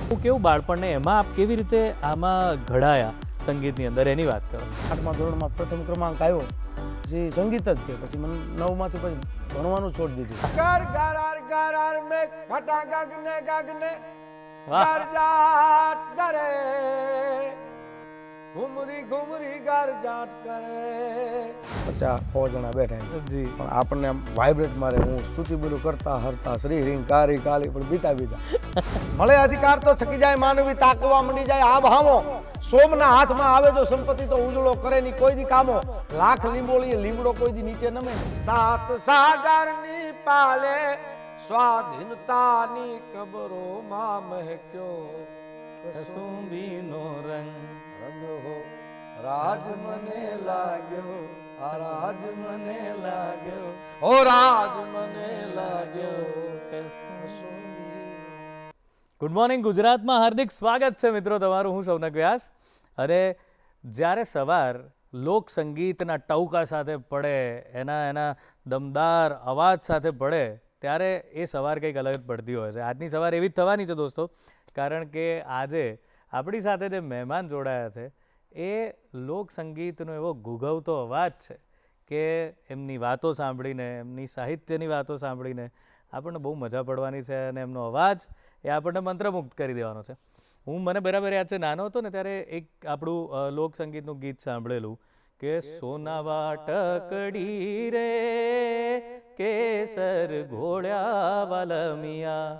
કેવું બાળપણને એમાં આપ કેવી રીતે આમાં ઘડાયા સંગીતની અંદર એની વાત કરો. 8મા ધોરણમાં પ્રથમ ક્રમાંક આવ્યો, પછી સંગીત જ છે. પછી મને 9માંથી પછી ભણવાનું છોડી દીધું. ગર ગરાર ગરાર મે ફટા ગગને ગગને ગર જાટ કરે, ઘુમરી ઘુમરી ગર જાટ કરે. 50 જણા બેઠા જી. પણ આપણને આમ વાઇબ્રેટ મારે. હું સ્તુતિ બોલું કરતા હરતા શ્રી રિંગ કારી કાલી પણ બીતા મળે અધિકાર તો છકી જાય માનવી, તાકવા મંડી જાય આ ભાવો. સોમના હાથમાં આવે જો સંપત્તિ તો ઉજળો કરે ની કોઈ દી કામો. લાખ લીંબોળી લીમડો કોઈ દી નીચે નમે. 7 સાગરની પાલે સ્વાધીનતાની કબરો માં મહેક્યો કસુંબીનો રંગ રંગ હો રાજ મને લાગ્યો, આ રાજ મને લાગ્યો, ઓ રાજ મને લાગ્યો. ગુડ મોર્નિંગ ગુજરાતમાં હાર્દિક સ્વાગત છે મિત્રો તમારું. હું શૌનક વ્યાસ. અરે જ્યારે સવાર લોક સંગીતના ટહુકા સાથે પડે, એના દમદાર અવાજ સાથે પડે, ત્યારે એ સવાર કંઈક અલગ જ પડતી હોય છે. આજની સવાર એવી જ થવાની છે દોસ્તો, કારણ કે આજે આપણી સાથે જે મહેમાન જોડાયા છે એ લોક સંગીતનો એવો ગુગવતો અવાજ છે કે એમની વાતો સાંભળીને, એમની સાહિત્યની વાતો સાંભળીને આપણને બહુ મજા પડવાની છે. અને એમનો અવાજ એ આપણને મંત્રમુગ્ધ કરી દેવાનો છે. મને બરાબર યાદ છે, નાનો હતો ને ત્યારે એક આપણું લોક સંગીતનું ગીત સાંભળેલું કે સોનાવા ટકડી રે કેસર ઘોળ્યા વાલમિયા,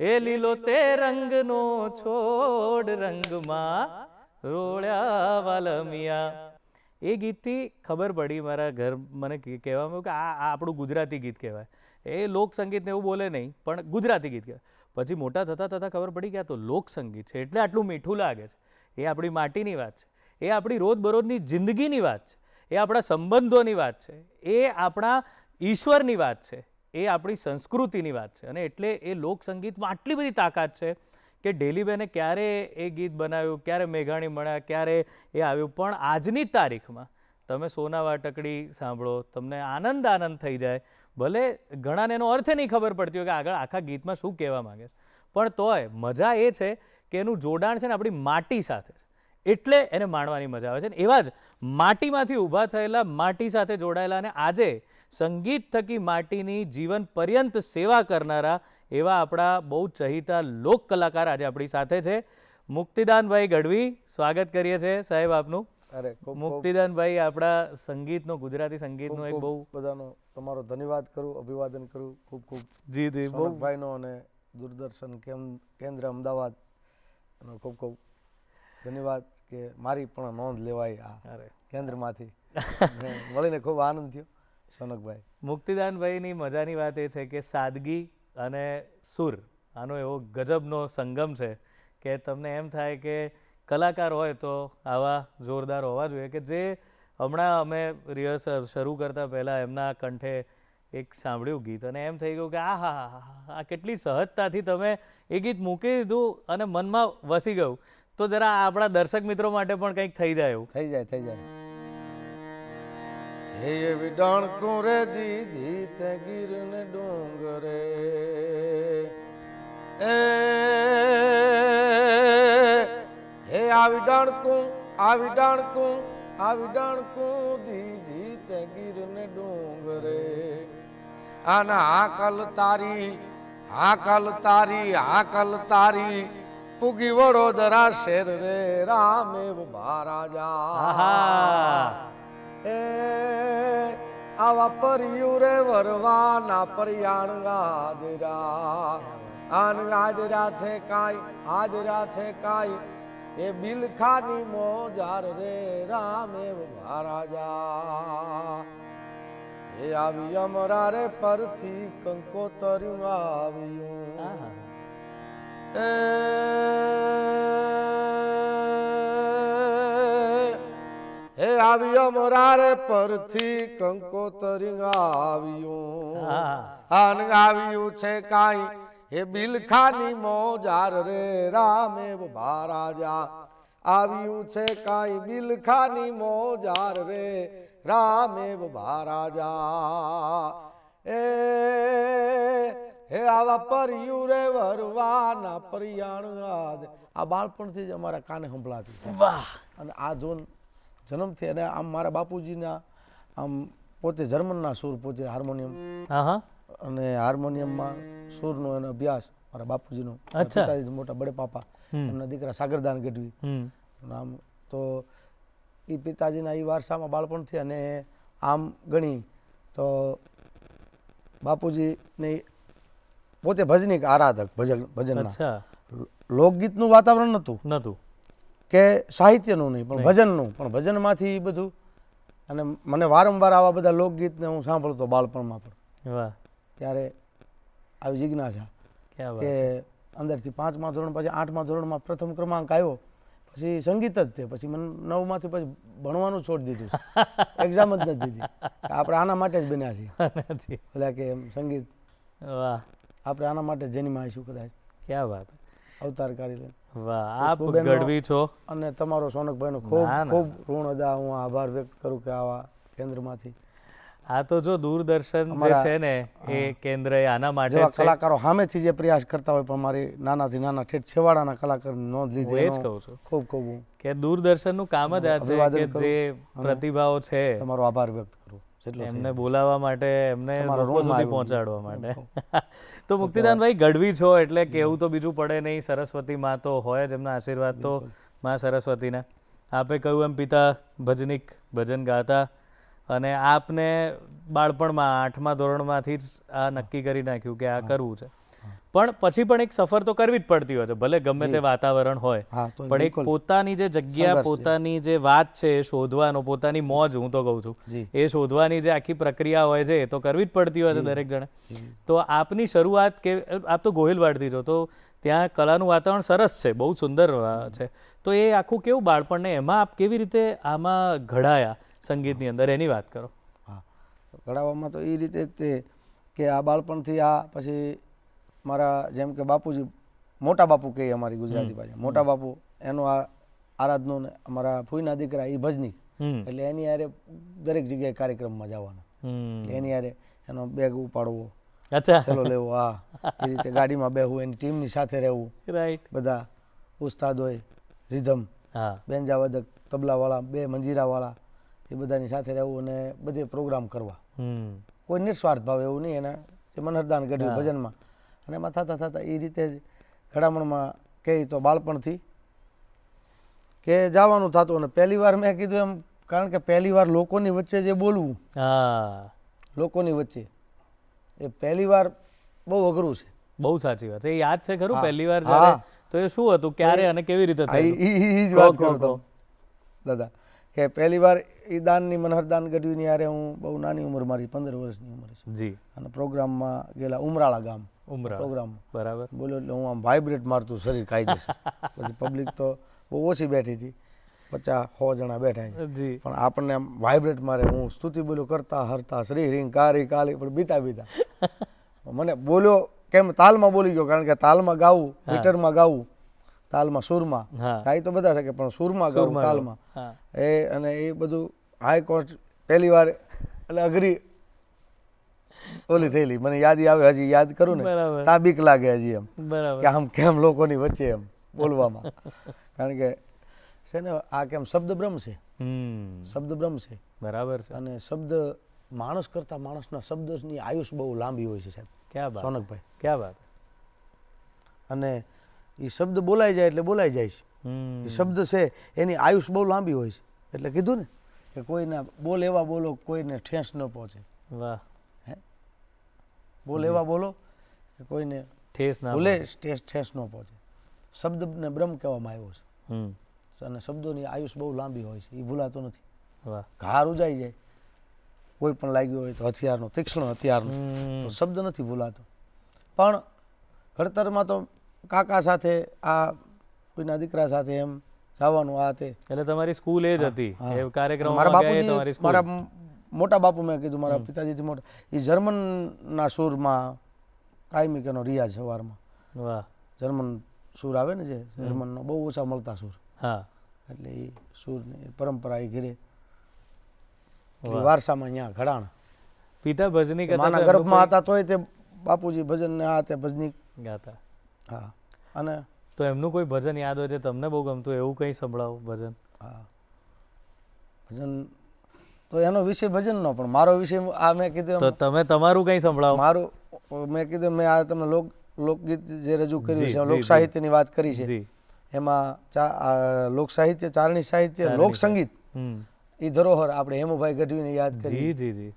એ લીલો તે રંગનો છોડ રંગમાં રોળ્યા વાલમિયા. એ ગીતથી ખબર પડી, મારા ઘર મને કહેવામાં આવ્યું કે આ આપણું ગુજરાતી ગીત કહેવાય. એ લોક સંગીતને એવું બોલે નહીં, પણ ગુજરાતી ગીત કહેવાય. પછી મોટા થતાં થતાં ખબર પડી કે આ તો લોક સંગીત છે એટલે આટલું મીઠું લાગે છે. એ આપણી માટીની વાત છે, એ આપણી રોજબરોજની જિંદગીની વાત છે, એ આપણા સંબંધોની વાત છે, એ આપણા ઈશ્વરની વાત છે, એ આપણી સંસ્કૃતિની વાત છે. અને એટલે એ લોક સંગીતમાં આટલી બધી તાકાત છે કે ડેલીબેને ક્યારે એ ગીત બનાવ્યું, ક્યારે મેઘાણી મળ્યા, ક્યારે એ આવ્યું, પણ આજની તારીખમાં તમે સોનાવા ટકડી સાંભળો, તમને આનંદ થઈ જાય. ભલે ઘણાને એનો અર્થ નહીં ખબર પડતી હોય કે આગળ આખા ગીતમાં શું કહેવા માંગે છે, પણ તોય મજા એ છે કે એનું જોડાણ છે ને આપણી માટી સાથે છે, એટલે એને માણવાની મજા આવે છે. ને એવા જ માટીમાંથી ઊભા થયેલા, માટી સાથે જોડાયેલા અને આજે સંગીત થકી માટીની જીવન પર્યંત સેવા કરનારા એવા આપણા બહુ ચહીતા લોક કલાકાર આજે આપણી સાથે છે. મુક્તિદાનભાઈ ગઢવી, સ્વાગત કરીએ છીએ સાહેબ આપનું. મુક્તિદાનભાઈ આપણા સંગીતનો, ગુજરાતી સંગીતનો એક બહુ બધાનો તમારો ધન્યવાદ કરું, અભિવાદન કરું ખૂબ ખૂબ. જી જી, બહુ ભાઈનો અને દૂરદર્શન કેન્દ્ર અમદાવાદ એનો ખૂબ ખૂબ ધન્યવાદ કે મારી પણ નોંધ લેવાય આ કેન્દ્રમાંથી. મળીને ખૂબ આનંદ થયો શૌનકભાઈ. મુક્તિદાનભાઈની મજાની વાત એ છે કે સાદગી અને સુર આનો એવો ગજબનો સંગમ છે કે તમને એમ થાય કે કલાકાર હોય તો આવા જોરદાર હોવા જોઈએ. કે જે હમણાં અમે રિહર્સલ શરૂ કરતાં પહેલાં એમના કંઠે એક સાંભળ્યું ગીત અને એમ થઈ ગયું કે આ કેટલી સહજતાથી તમે એ ગીત મૂકી દીધું અને મનમાં વસી ગયું. તો જરા આપણા દર્શક મિત્રો માટે પણ કંઈક થઈ જાય એવું. થઈ જાય. હે એવી ડાણકું રે દીધી તે ગીરને ડુંગરે, હે આવી ડાણકું દીધી તે ગીરને ડુંગરે, આના હાકલ તારી પૂગી વડોદરા શેર રે રામેવ મહારાજા. એ આવા પરિયું રે વરવાના પર્યાણ ગાદરા છે કાંઈ એ બિલખાની મોજાર રે રામેવ મહારાજા. એ આવી અમરા રે પરથી કંકોતર્યું આવ્યું, હે આવી અમરા રે પરથી કંકોતર્યું આવ્યું, આવ્યું છે કાંઈ એ બિલખાની મોજાર રે રામેવ મહારાજા. આવ્યું છે કાંઈ બિલખાની મોજાર રે રામેવ મહારાજા. એ હે આવા પરિયું રે વરવાના પરિયાણ યાદ. આ બાળપણથી જ અમારા કાને સંભળાતી છે. વાહ. અને આ ધૂન જન્મથી અને આમ મારા બાપુજીના આમ પોતે જર્મનના સૂર, પોતે હાર્મોનિયમ હા હા. અને હાર્મોનિયમમાં સૂરનો એનો અભ્યાસ મારા બાપુજીનો. અચ્છા. પિતાજી મોટા બડે પાપા, એમના દીકરા સાગરદાન ગઢવી નામ. તો એ પિતાજીના એ વારસામાં બાળપણથી. અને આમ ગણી તો બાપુજીની પોતે ભજનિક આરાધક, ભજનના. અચ્છા. લોકગીતનું વાતાવરણ નહોતું કે સાહિત્યનું નહીં, પણ ભજનનું. પણ ભજનમાંથી બધું. અને મને વારંવાર આવા બધા લોકગીતને હું સાંભળતો બાળપણમાં પણ. વાહ. ત્યારે આવી જિજ્ઞાસા કે અંદરથી 5મા ધોરણ પછી 8મા ધોરણમાં પ્રથમ ક્રમાંક આવ્યો, પછી સંગીત જ તે. પછી મને 9માંથી પછી ભણવાનું છોડી દીધું, એક્ઝામ જ નથી દીધી. આપણે આના માટે જ બન્યા છીએ, એટલે કે એમ સંગીત. વાહ. આપણે આના માટે જન્મ આવીશું કદાચ. ક્યાં વાત. અવતાર કરી લે. વાહ. આપ ગઢવી છો. અને તમારો સોનકભાઈનો ખૂબ ખૂબ ઋણ અદા હું આભાર વ્યક્ત કરું કે આવા કેન્દ્રમાંથી. આ તો જો દૂરદર્શન જે છે ને એ કેન્દ્ર એ આના માટે જેવા કલાકારો સામેથી જે પ્રયાસ કરતા હોય, પણ મારી નાનાથી નાના ઠેઠ છેવાડાના કલાકારની નોંધ લીધી. એ જ કહું છું ખૂબ ખૂબ કે દૂરદર્શનનું કામ જ આ છે કે જે પ્રતિભાઓ છે તમારો આભાર વ્યક્ત કરું એમને બોલાવવા માટે, એમને લોકો સુધી પહોંચાડવા માટે. તો મુક્તિદાનભાઈ ગઢવી છો એટલે કેવું તો બીજું પડે નહીં. સરસ્વતી માં તો હોય જ, એમના આશીર્વાદ તો માં સરસ્વતીના. આપે કહ્યું એમ પિતા ભજનિક, ભજન ગાતા. અને આપને બાળપણમાં 8મા ધોરણમાંથી જ આ નક્કી કરી નાખ્યું કે આ કરવું છે. પણ પછી પણ એક સફર તો કરવી જ પડતી હોય છે, ભલે ગમે તે વાતાવરણ હોય. પણ એક પોતાની જે જગ્યા, પોતાની જે વાત છે એ શોધવાનો, પોતાની મોજ હું તો કહું છું, એ શોધવાની જે આખી પ્રક્રિયા હોય છે એ તો કરવી જ પડતી હોય છે દરેક જણે. તો આપની શરૂઆત કે આપ તો ગોહિલવાડથી છો, તો ત્યાં કલાનું વાતાવરણ સરસ છે, બહુ સુંદર છે. તો એ આખું કેવું બાળપણને એમાં આપ કેવી રીતે આમાં ઘડાયા સંગીતની અંદર, એની વાત કરો. હા, ઘડાવામાં તો એ રીતે જ તે કે આ બાળપણથી આ પછી મારા જેમ કે બાપુજી, મોટા બાપુ કહીએ અમારી ગુજરાતી ભાષા, મોટા બાપુ એનો આ આરાધનો ને અમારા ફૂઈના દીકરા એ ભજની, એટલે એની હારે દરેક જગ્યાએ કાર્યક્રમમાં જવાનું, એની હારે એનો બેગ ઉપાડવો, ચલો લેવો, હા એ રીતે ગાડીમાં બેહવું, એની ટીમની સાથે રહેવું. રાઈટ. બધા ઉસ્તાદ હોય, રિધમ, બેન્જાવાદક, તબલાવાળા, બે મંજીરાવાળા, એ બધાની સાથે રહેવું અને બધે પ્રોગ્રામ કરવા. કોઈ નિસ્વાર્થ ભાવ એવું નહીં. એના જે મનહરદાન ગઢવી ભજનમાં, અને એમાં થતા થતા એ રીતે જ ઘડામણમાં કહી તો બાળપણથી કે જવાનું થતું. અને પહેલી વાર મેં કીધું એમ, કારણ કે પહેલી વાર લોકોની વચ્ચે જે બોલવું, લોકોની વચ્ચે, એ પહેલી વાર બહુ અઘરું છે. બહુ સાચી વાત છે. એ યાદ છે ખરું પહેલી વાર જ્યારે? તો એ શું હતું, ક્યારે અને કેવી રીતે થયું? એ જ વાત કરું દાદા કે પહેલી વાર એ દાનની મનહરદાન ગઢવીની યારે હું બહુ નાની ઉંમર, મારી 15 વર્ષની ઉંમર છે જી. અને પ્રોગ્રામમાં ગયેલા ઉમરાળા ગામ, પ્રોગ્રામ બરાબર બોલ્યો એટલે હું આમ વાઇબ્રેટ મારતું શરીર ખાઈ જશે. પછી પબ્લિક તો બહુ ઓછી બેઠી હતી, 50-100 જણા બેઠા છે, પણ આપણને આમ વાઇબ્રેટ મારે. હું સ્તુતિ બોલ્યો કરતા હરતા શ્રી હિંગ કારી કાલી, પણ બીતા બીતા મને બોલ્યો કેમ તાલમાં બોલી ગયો, કારણ કે તાલમાં ગાવું, મીટરમાં ગાવું, તાલમાં સુરમાં ગાઈ તો બધા શકે, પણ સુરમાં ગાવું તાલમાં એ. અને એ બધું હાઈકોર્ટ પહેલી વાર એટલે અઘરી ઓલી થયેલી. મને યાદી આવે, હજી યાદ કરું ને ત્યાં બીક લાગે હજી એમ કે આમ કેમ લોકોની વચ્ચે એમ બોલવામાં. કારણ કે છે ને આ કેમ શબ્દ બ્રહ્મ છે, શબ્દ બ્રહ્મ છે, બરાબર છે. અને શબ્દ માણસ કરતા માણસના શબ્દની આયુષ બહુ લાંબી હોય છે સાહેબ. ક્યાં વાત સોનકભાઈ, ક્યાં વાત. અને એ શબ્દ બોલાઈ જાય એટલે બોલાઈ જાય છે. એ શબ્દ છે એની આયુષ બહુ લાંબી હોય છે. એટલે કીધું ને કે કોઈના બોલ એવા બોલો કોઈને ઠેસ ન પહોંચે. વાહ. હે, બોલ એવા બોલો કે કોઈને ઠેસ ના બોલે, ઠેસ ન પહોંચે. શબ્દને બ્રહ્મ કહેવામાં આવ્યો છે. અને શબ્દોની આયુષ બહુ લાંબી હોય છે, એ ભૂલાતો નથી. વાહ. ઘા રૂજાઈ જાય કોઈ પણ લાગ્યો હોય તો હથિયારનો, તીક્ષ્ણ હથિયારનો, તો શબ્દ નથી ભૂલાતો. પણ ઘડતરમાં તો કાકા સાથે, આ કોઈના દીકરા સાથે એમ જવાનું આ તે. એટલે તમારી સ્કૂલ એ જ હતી એ કાર્યક્રમ? મારા બાપુજી, મારા મોટા બાપુ, મેં કીધું મારા પિતાજીથી મોટા, એ જર્મનના સૂરમાં કાયમી કેનો રિયાઝ સવારમાં. વાહ. જર્મન સૂર આવે ને જે જર્મનનો, બહુ ઓછા મળતા સૂર. હા. એટલે એ સૂરની પરંપરા એ ઘરે વારસામાં અહીંયા ઘડાણ. પિતા ભજની માના ગર્ભમાં હતા તોય તે બાપુજી ભજન ને આ તે ભજની ગાતા. હા. અને તો એમનું કોઈ ભજન યાદ હોય છે તમને બહુ ગમતું એવું કંઈ સંભળાવો ભજન? હા, ભજન તો એનો વિષય ભજનનો, પણ મારો વિષય આ મેં કીધું તો તમે તમારું કંઈ સંભળાવો. મારું મેં કીધું મેં આ તમને લોકગીત જે રજૂ કર્યું જી, છે, જી, લોક સાહિત્યની વાત કરી છે, જી. એમાં લોક સાહિત્ય, ચારણી સાહિત્ય, લોક સંગીત એ ધરોહર આપણે હેમુભાઈ ગઢવીને યાદ કરી. જી જી જી.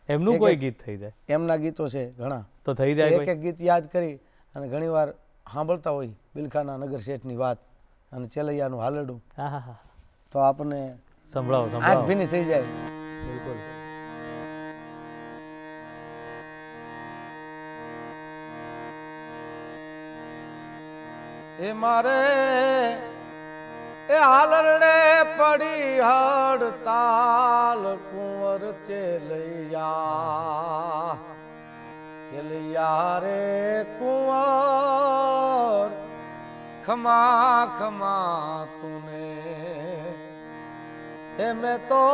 એમનું કોઈ ગીત થઈ જાય? એમના ગીતો છે ઘણા, તો થઈ જાય એક એક ગીત યાદ કરી અને ઘણીવાર સાંભળતા હોય બિલખાના નગર શેઠની વાત અને ચેલૈયાનું હાલરડું, હા હા હા, તો આપણને સંભળાવો આંખ સંભળાવો. ભીની થઈ જાય. બિલકુલ. એ મારે એ હાલરડે પડી હડતાલ કુંવર ચેલૈયા, ચેલૈયા રે કુંવર ખમા ખમા તુને. એ મેં તો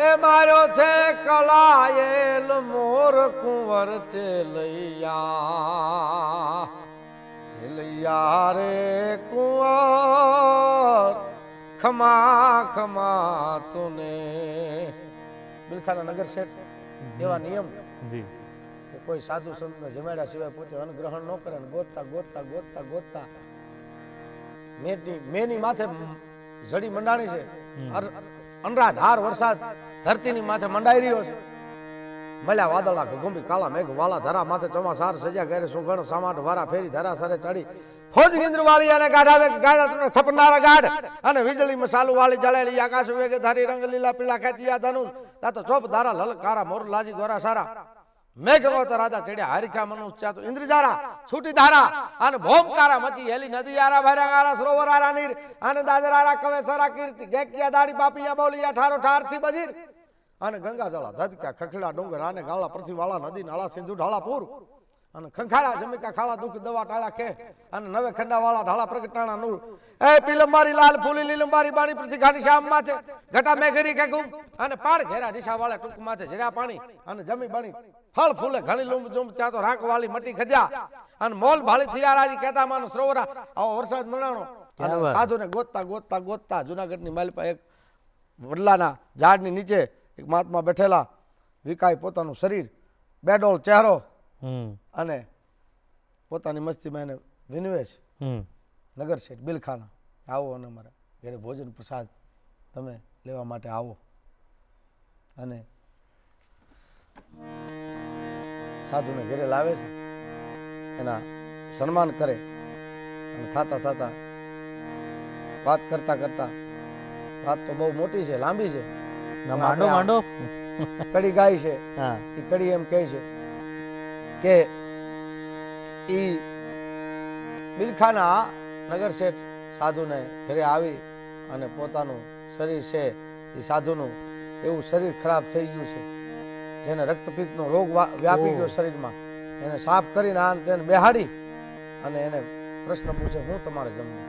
એ માર્યો છે કલાયેલ મોર કુંવર ચેલૈયા, ચેલૈયા રે કુંવર ખમા ખમા તુને. બિલખાના નગર શેઠ એવા નિયમ જી. કે કોઈ સાધુ સંતને જમાડ્યા સિવાય પોતે અન્નગ્રહણ ન કરે ને ગોતતા ગોતતા ગોતતા ગોતતા મેની માથે જડી મંડાણી છે, અનરાધાર વરસાદ ધરતીની માથે મંડાઈ રહ્યો છે. મળ્યા વાદળા ઘુંબી કાળા મેઘ વાળા ધરા માથે ચોમાસાર સજા કરે સુગણ સામાટ વારા ફેરી ધરા સરે ચડી ફોજ ગિંદ્ર વાળી અને ગાઢાવે ગાઢા છપનારા ગાઢ અને વીજળી મસાલું વાળી જળેલી આકાશ વેગે ધારી રંગ લીલા પીળા ખેંચિયા ધનુષ તાતો ચોપ ધારા લલકારા મોર લાજી ગોરા સારા મેઘવત રાજા ચડ્યા હરિકા મનુષ્ય ચાતો ઇન્દ્રજારા છૂટી ધારા અને ભોમકારા મચી હેલી નદી આરા ભરાંગારા સરોવર આરા નીર અને દાદરારા કવે સરા કીર્તિ ગેકિયા દાડી બાપિયા બોલિયા ઠારો ઠાર થી બજીર અને ગંગા જળા ધદકા ખખડા ડુંગર અને ગાળા પૃથ્વી વાળા નદી નાળા સિંધુ ઢાળા પૂર અને ખંખાળા જમિકા ખાળા દુઃખ દવા ટાળા કે અને નવે ખંડા વાળા ઢાળા પ્રગટાણા નૂર એ પીલંબારી લાલ ફૂલી લીલંબારી બાણી પૃથ્વી ઘાની શામ માથે ઘટા મેઘરી કે ગુમ અને પાડ ઘેરા દિશા વાળા ટૂંક માથે જરા પાણી અને જમી બણી ફળ ફૂલે ઘણી લુંબ જુંબ ત્યાં તો રાખ વાળી મટી ખદ્યા અને મોલ ભાળી થિયારાજી કહેતા માનો સરોવરા આવો વરસાદ મનાણો અને સાધુને ગોતતા ગોતતા ગોતતા જુનાગઢની માલપા એક વડલાના ઝાડની નીચે એક મહાત્મા બેઠેલા, વિકાય પોતાનું શરીર, બેડોળ ચહેરો અને પોતાની મસ્તીમાં એને વિનવે છે. નગર શેઠ બિલખાના આવો અને અમારા ઘરે ભોજન પ્રસાદ તમે લેવા માટે આવો. અને સાધુને ઘરે લાવે છે, એના સન્માન કરે અને થાતા થાતા વાત કરતા કરતા, વાત તો બહુ મોટી છે, લાંબી છે, માંડો માંડો કડી ગાય છે. હા. એ કડી એમ કહે છે કે ઈ બિલખાના નગર શેઠ સાધુને ઘરે આવી અને પોતાનું શરીર છે એ સાધુનું એવું શરીર ખરાબ થઈ ગયું છે, જેને રક્તપિત્તનો રોગ વ્યાપી ગયો શરીરમાં, એને સાફ કરીને આ તેને બેહાડી અને એને પ્રશ્ન પૂછે, હું તમારે જમવું?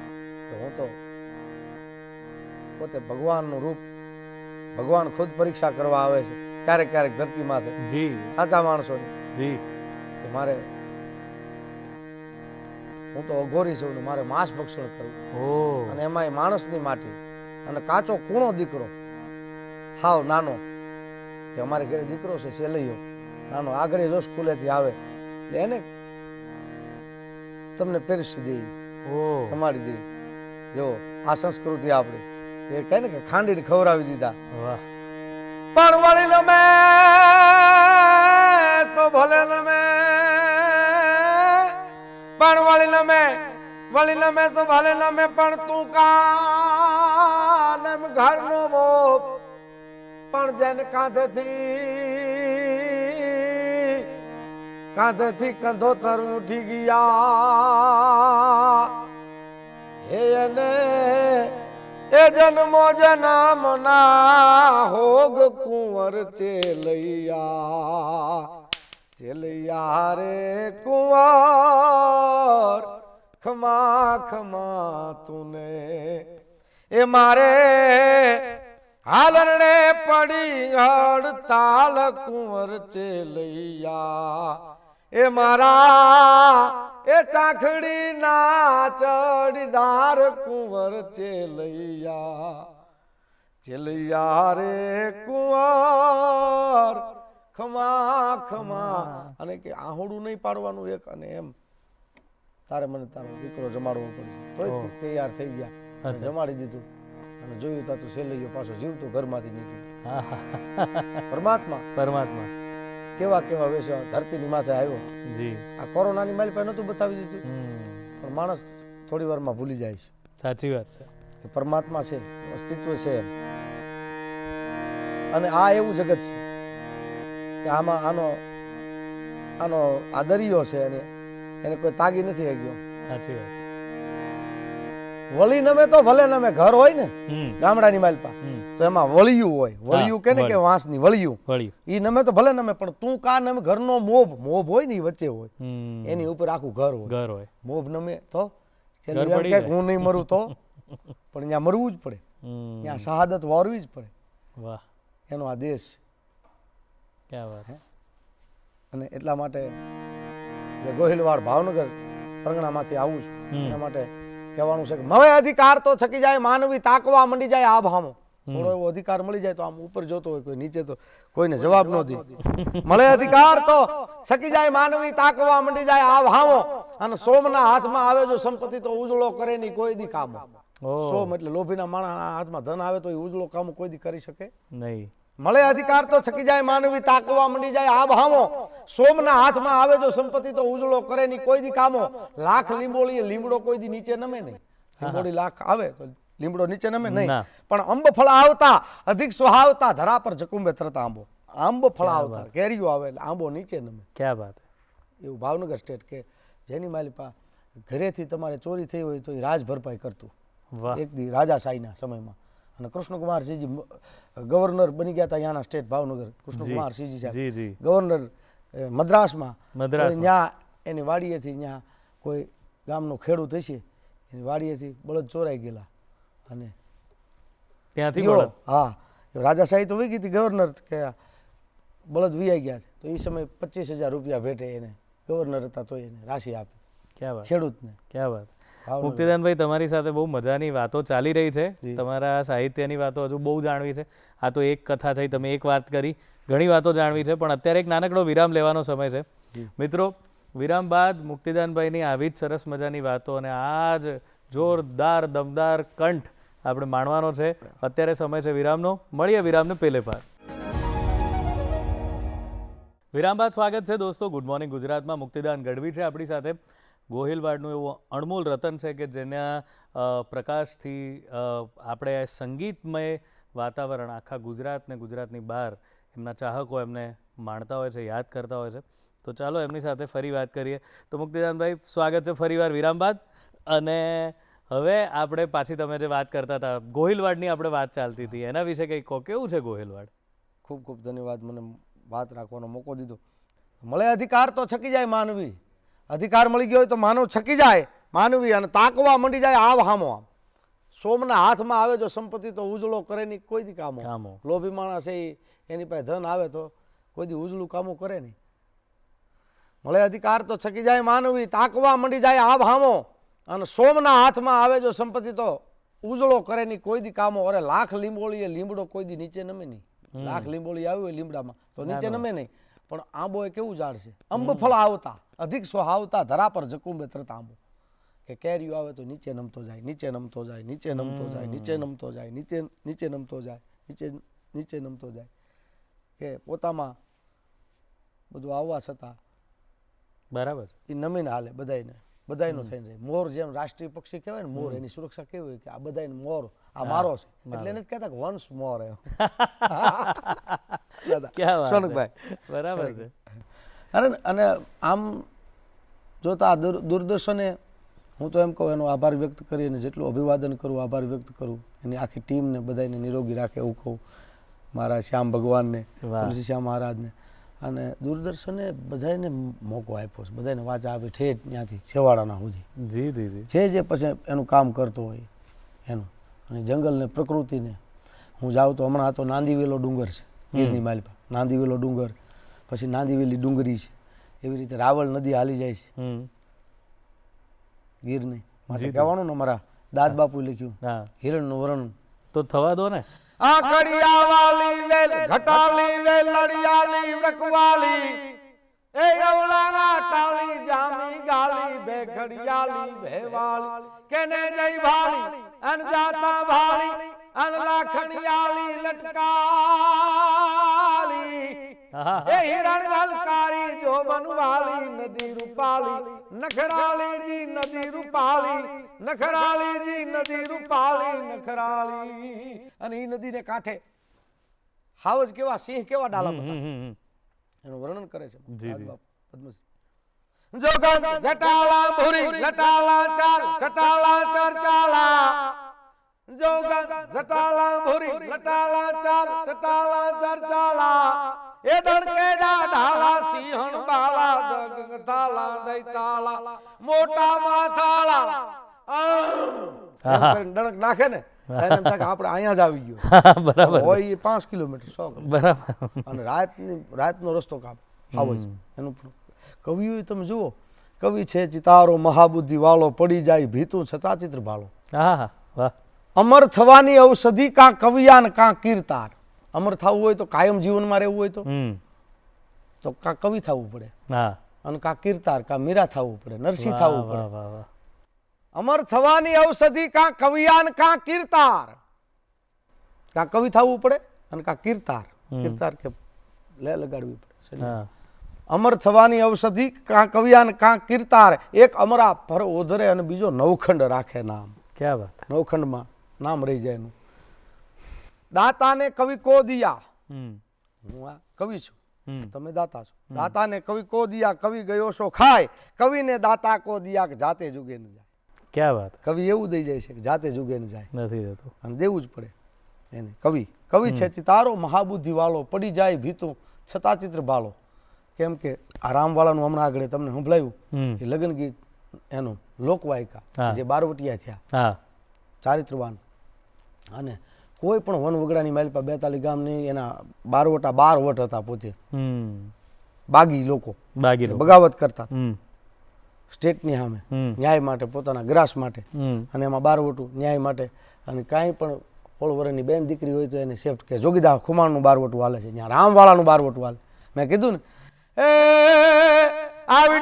કે હું તો પોતે ભગવાનનું રૂપ, ભગવાન ખુદ પરીક્ષા કરવા આવે છે ક્યારેક ક્યારેક ધરતી માથે જી સાચા માણસોની. જી. કે મારે હું તો અઘોરી છું ને મારે માંસ ભક્ષણ કરવું, અને એમાંય માણસની માટી અને કાચો કૂણો દીકરો હાવ નાનો, કે અમારે ઘરે દીકરો છે સેલૈયો નાનો, આગળ જો સ્કૂલેથી આવે એટલે એને તમને પેરસી દે, સંભાળી દે. જો આ સંસ્કૃતિ આપણી એ કહે ને કે ખાંડીને ખવડાવી દીધા. વાહ. પણ વળી નમે તો ભલે નમે, પણ વળી નમે તો ભલે નમે, પણ તું કાનમ ઘરનો મોપ, પણ જેને કાંધેથી કંધોતર ઉઠી ગયા હે એને એ જન્મો જન્મ ના હોગ કુંવર ચેલૈયા, ચેલૈયા રે કુંવર ખમા ખમા તુને. એ મારે હાલરડે પડી હડતાલ કુંવર ચેલૈયા, એ મારા એ ચાખડી ના ચડીદાર કુંવર ચેલૈયા રે કુંવર ખમા ખમા. અને કે આહોડું નહીં પાડવાનું એક, અને એમ તારે મને તારો દીકરો જમાડવો પડશે. તોય તૈયાર થઈ ગયા, જમાડી દીધું. અને જોયું તા તો સેલૈયો પાછો જીવતો ઘરમાંથી નીકળ્યો. પરમાત્મા કેવા કેવા વેશ ધરતીની માથે આવ્યો. જી, આ કોરોનાની મારી પાસે નતું બતાવી દીધું, પણ માણસ થોડી વારમાં ભૂલી જાય છે. સાચી વાત છે કે પરમાત્મા છે, અસ્તિત્વ છે એમ. અને આ એવું જગત છે કે આમાં આનો આ દરિયો છે, અને એને કોઈ તાગી નથી ગયો. સાચી વાત છે. વળી નમે તો ભલે નમે, ઘર હોય ને ગામડાની માલપા તો એમાં વળિયું હોય. વળિયું કે ને કે વાંસની વળિયું, ઈ નમે તો ભલે નમે, પણ તું કા નમે ઘરનો મોભ હોય ને ઈ વચ્ચે હોય, એની ઉપર આખું ઘર હોય. મોભ નમે તો એમ કે હું નહીં મરું તો, પણ ત્યાં મરવું જ પડે, ત્યાં શહાદત વારવી જ પડે. વાહ, એનો આ દેશ છે. ક્યાં વાત. અને એટલા માટે જે ગોહિલવાડ ભાવનગર પરગણામાંથી આવું છું, એના માટે કહેવાનું છે કે મળે અધિકાર તો છકી જાય માનવી, તાકવા મંડી જાય આ ભામો. થોડો એવો અધિકાર મળી જાય તો આમ ઉપર જોતો હોય કોઈ, નીચે તો કોઈને જવાબ ન દે. મળે અધિકાર તો છકી જાય માનવી, તાકવા મંડી જાય આ ભામો. અને સોમના હાથમાં આવે જો સંપત્તિ તો ઉજળો કરે નહીં કોઈ દી કામો. સોમ એટલે લોભીના માણસના હાથમાં ધન આવે તો એ ઉજળો કામ કોઈ દી કરી શકે નહીં. મળે અધિકાર તો છકી જાય માનવી, તાકવા મંડી જાય આ ભામો. સોમના હાથમાં આવે જો સંપત્તિ તો ઉજળો કરે નહીં કોઈ દી કામો. લાખ લીંબોળી લીમડો કોઈ દી નીચે નમે નહીં. લીંબોળી લાખ આવે તો લીમડો નીચે નમે નહીં, પણ અંબ ફળ આવતા અધિક સુહાવતા ધરા પર જકુંબે તરતા આંબો. આંબ ફળ આવતા કેરીઓ આવે એટલે આંબો નીચે નમે. ક્યાં વાત. એવું ભાવનગર સ્ટેટ કે જેની માલિપા ઘરેથી તમારે ચોરી થઈ હોય તો એ રાજ ભરપાઈ કરતું. એક દી રાજાશાહીના સમયમાં, અને કૃષ્ણકુમારસિંહજી ગવર્નર બની ગયા હતા ત્યાંના સ્ટેટ ભાવનગર. કૃષ્ણકુમારસિંહજી સાહેબ ગવર્નર મદ્રાસમાં. ત્યાં એની વાડીએથી ત્યાં કોઈ ગામનો ખેડૂત હશે, એની વાડીએથી બળદ ચોરાઈ ગયેલા, અને ત્યાંથી હા રાજાશાહી તો વહી ગઈ હતી, ગવર્નર કે બળદ વિયાઈ ગયા છે, તો એ સમયે 25,000 રૂપિયા ભેટે એને, ગવર્નર હતા તો એને રાશિ આપી. ક્યાં વાત. ખેડૂતને. ક્યાં વાત. મુક્તિદાનભાઈ, તમારી સાથે બહુ મજાની વાતો ચાલી રહી છે. તમારા સાહિત્યની વાતો હજુ બહુ જાણવી છે. આ તો એક કથા થઈ, તમે એક વાત કરી, ઘણી વાતો જાણવી છે, પણ અત્યારે એક નાનકડો વિરામ લેવાનો સમય છે. મિત્રો, વિરામ બાદ મુક્તિદાનભાઈની આવી જ સરસ મજાની વાતો અને આ જ જોરદાર દમદાર કંઠ આપણે માણવાનો છે. અત્યારે સમય છે વિરામનો. મળીએ વિરામને પેલે પાર. વિરામ બાદ સ્વાગત છે દોસ્તો. ગુડ મોર્નિંગ ગુજરાતમાં મુક્તિદાન ગઢવી છે આપણી સાથે. ગોહિલવાડનું એવું અણમોલ રતન છે કે જેના પ્રકાશથી આપણે સંગીતમય વાતાવરણ આખા ગુજરાત ને ગુજરાતની બહાર એમના ચાહકો એમને માણતા હોય છે, યાદ કરતા હોય છે. તો ચાલો એમની સાથે ફરી વાત કરીએ. તો મુક્તિદાનભાઈ, સ્વાગત છે ફરીવાર વિરામ બાદ. અને હવે આપણે પાછી તમે જે વાત કરતા હતા ગોહિલવાડની આપણે વાત ચાલતી હતી, એના વિશે કંઈક કહો. કેવું છે ગોહિલવાડ? ખૂબ ખૂબ ધન્યવાદ મને વાત રાખવાનો મોકો દીધો. મળે અધિકાર તો છકી જાય માનવી. અધિકાર મળી ગયો હોય તો માનવ છકી જાય માનવી, અને તાકવા મંડી જાય આ હામો. આમ સોમના હાથમાં આવે જો સંપત્તિ તો ઉજળો કરે નહીં કોઈ દી કામો. લોભી માણસ એની પાસે ધન આવે તો કોઈ દી ઉજળું કામો કરે નહીં. મળે અધિકાર તો છકી જાય માનવી, તાકવા મંડી જાય આ હામો. અને સોમના હાથમાં આવે જો સંપત્તિ તો ઉજળો કરે નહીં કોઈ દી કામો. અરે લાખ લીંબોળી એ લીમડો કોઈ દી નીચે નમે નહીં. લાખ લીંબોળી આવી હોય લીમડામાં તો નીચે નમે નહીં, પણ આંબો એ કેવું ઝાડ છે, અંબ ફળ આવતા અધિક સોહાવતા ધરા પર જકુંબે તરતા આંબો. કે કેરીઓ આવે તો નીચે નમતો જાય, નીચે નમતો જાય, નીચે નમતો જાય, નીચે નમતો જાય, નીચે નમતો જાય, નીચે નમતો જાય. કે પોતામાં બધું આવવા છતાં બરાબર એ નમીને હાલે બધાયનો થઈને રહે. મોર જેમ રાષ્ટ્રીય પક્ષી કહેવાય ને, મોર એની સુરક્ષા કેવી હોય કે આ બધાયનો મોર આ મારો છે, એટલે એને જ કહેતા કે વંશ મોર એમ. સોનકભાઈ બરાબર છે. અરે અને આમ જોતા દૂરદર્શને હું તો એમ કહું એનો આભાર વ્યક્ત કરી, અને જેટલું અભિવાદન કરું, આભાર વ્યક્ત કરું એની આખી ટીમને બધાને નિરોગી રાખે એવું કહું. મારા શ્યામ ભગવાનને, તુલસી શ્યામ મહારાજને, અને દૂરદર્શને બધાને મોકો આપ્યો છે, બધાને વાચા આપી ઠેઠ ત્યાંથી છેવાડાના સુધી. જી જી જી. છે જે પછી એનું કામ કરતો હોય એનું, અને જંગલને પ્રકૃતિને. હું જાઉં તો હમણાં તો નાંદીવેલો ડુંગર છે ગીરની માલિપા, નાંદીવેલો ડુંગર, પછી નાંદીવેલી ડુંગરી છે, એવી રીતે રાવળ નદી હાલી જાય છે હમ ગીરની માટે જી, જી. કહેવાનું ને મારા દાદ બાપુ લખ્યું હા હિરણનું વર્ણન તો થવા દો ને આ કડિયાવાળી વેલ ઘટાલી વેલ લડિયાલી વ્રકવાલી એ અવલાના ટાલી જામી ગાલી બે ઘડિયાલી ભેવાલી કેને જઈ ભાળી અન જાતા ભાળી અન લાખણિયાલી લટકાલી આહા. એ હિરણ ગલકારી જો બનવાલી નદી રૂપાલી નખરાલી જી નદી રૂપાલી નખરાલી જી નદી રૂપાલી નખરાલી અને ઈ નદીને કાંઠે હાવજ કેવા સિંહ કેવા ડાલા હમ, બતાવે. હમ, હમ. એનું વર્ણન કરે છે જી, જી. પદ્મશ્રી જોગન જટાલા ભૂરી લટાલા ચાલ ચટાલા ચરચાલા જોગન જટાલા ભૂરી લટાલા ચાલ ચટાલા ચરચાલા એ ડણકેડા ઢાલા સિંહણ બાલા દગંગ થાલા દૈતાલા મોટા માથાલા ડણક નાખે ને એને એમ થાય કે આપણે અહીંયા જ આવી ગયો હા, બરાબર હોય એ 5 કિલોમીટર 100 કિલોમીટર બરાબર અને રાતનો રસ્તો કાપ આવો જ એનું કવિઓ તમે જુઓ કવિ છે ચિતારો મહાબુદ્ધિ વાળો પડી જાય ભીતું છતાં ચિત્ર ભાળો હા વાહ અમર થવાની ઔષધિ કાં કવિયાન કાં કીર્તાર અમર થવું હોય તો કાયમ જીવનમાં રહેવું હોય હમ તો કાં કવિ થવું પડે હા અને કાં કીર્તાર કાં મીરા થવું પડે નરસિંહ વાહ, થવું પડે વાહ, વાહ, વાહ. અમર થવાની ઔષધિ કાં કવિયાન કાં કીર્તાર કાં કવિ થવું પડે અને કાં કીર્તાર કીર્તાર કે લે લગાડવી પડે હા અમર થવાની ઔષધિ કાં કવિયાન કાં કીર્તાર એક અમરા પર ઓધરે અને બીજો નવખંડ રાખે નામ ક્યાં વાત નવખંડમાં નામ રહી જાય એનું દાતાને કવિ કો દિયા હમ હું આ કવિ છું હમ તમે દાતા છો દાતાને કવિ કો દિયા કવિ ગયો છો ખાય કવિને દાતા કો દિયા કે જાતે જુગે ન જાય ક્યાં વાત કવિ એવું દઈ જાય છે કે જાતે જુગે ન જાય નથી જતું અને દેવું જ પડે એને કવિ કવિ છે ચિતારો મહાબુદ્ધિ વાળો પડી જાય ભીતું છતાં ચિત્ર ભાળો કેમ કે આ રામવાળાનું હમણાં આગળ તમને સંભળાયું હમ એ લગ્ન ગીત એનું લોકવાયકા હા. જે બારવટિયા થયા હા ચારિત્રવાન અને કોઈ પણ વન વગડાની માલિપા 42 ગામની એના બારવટા 12 વટ હતા પોતે હમ બાગી લોકો બાગી લોકો. બગાવત કરતા હમ સ્ટેટની સામે હમ ન્યાય માટે પોતાના ગ્રાસ માટે હમ અને એમાં 12 વટું ન્યાય માટે અને કાંઈ પણ 16 વર્ષની બેન દીકરી હોય તો એને સેફ્ટ કે જોગીદા ખુમાણનું 12 વટું હાલે છે ત્યાં રામવાળાનું 12 વટું હાલે મેં કીધું ને એ આવી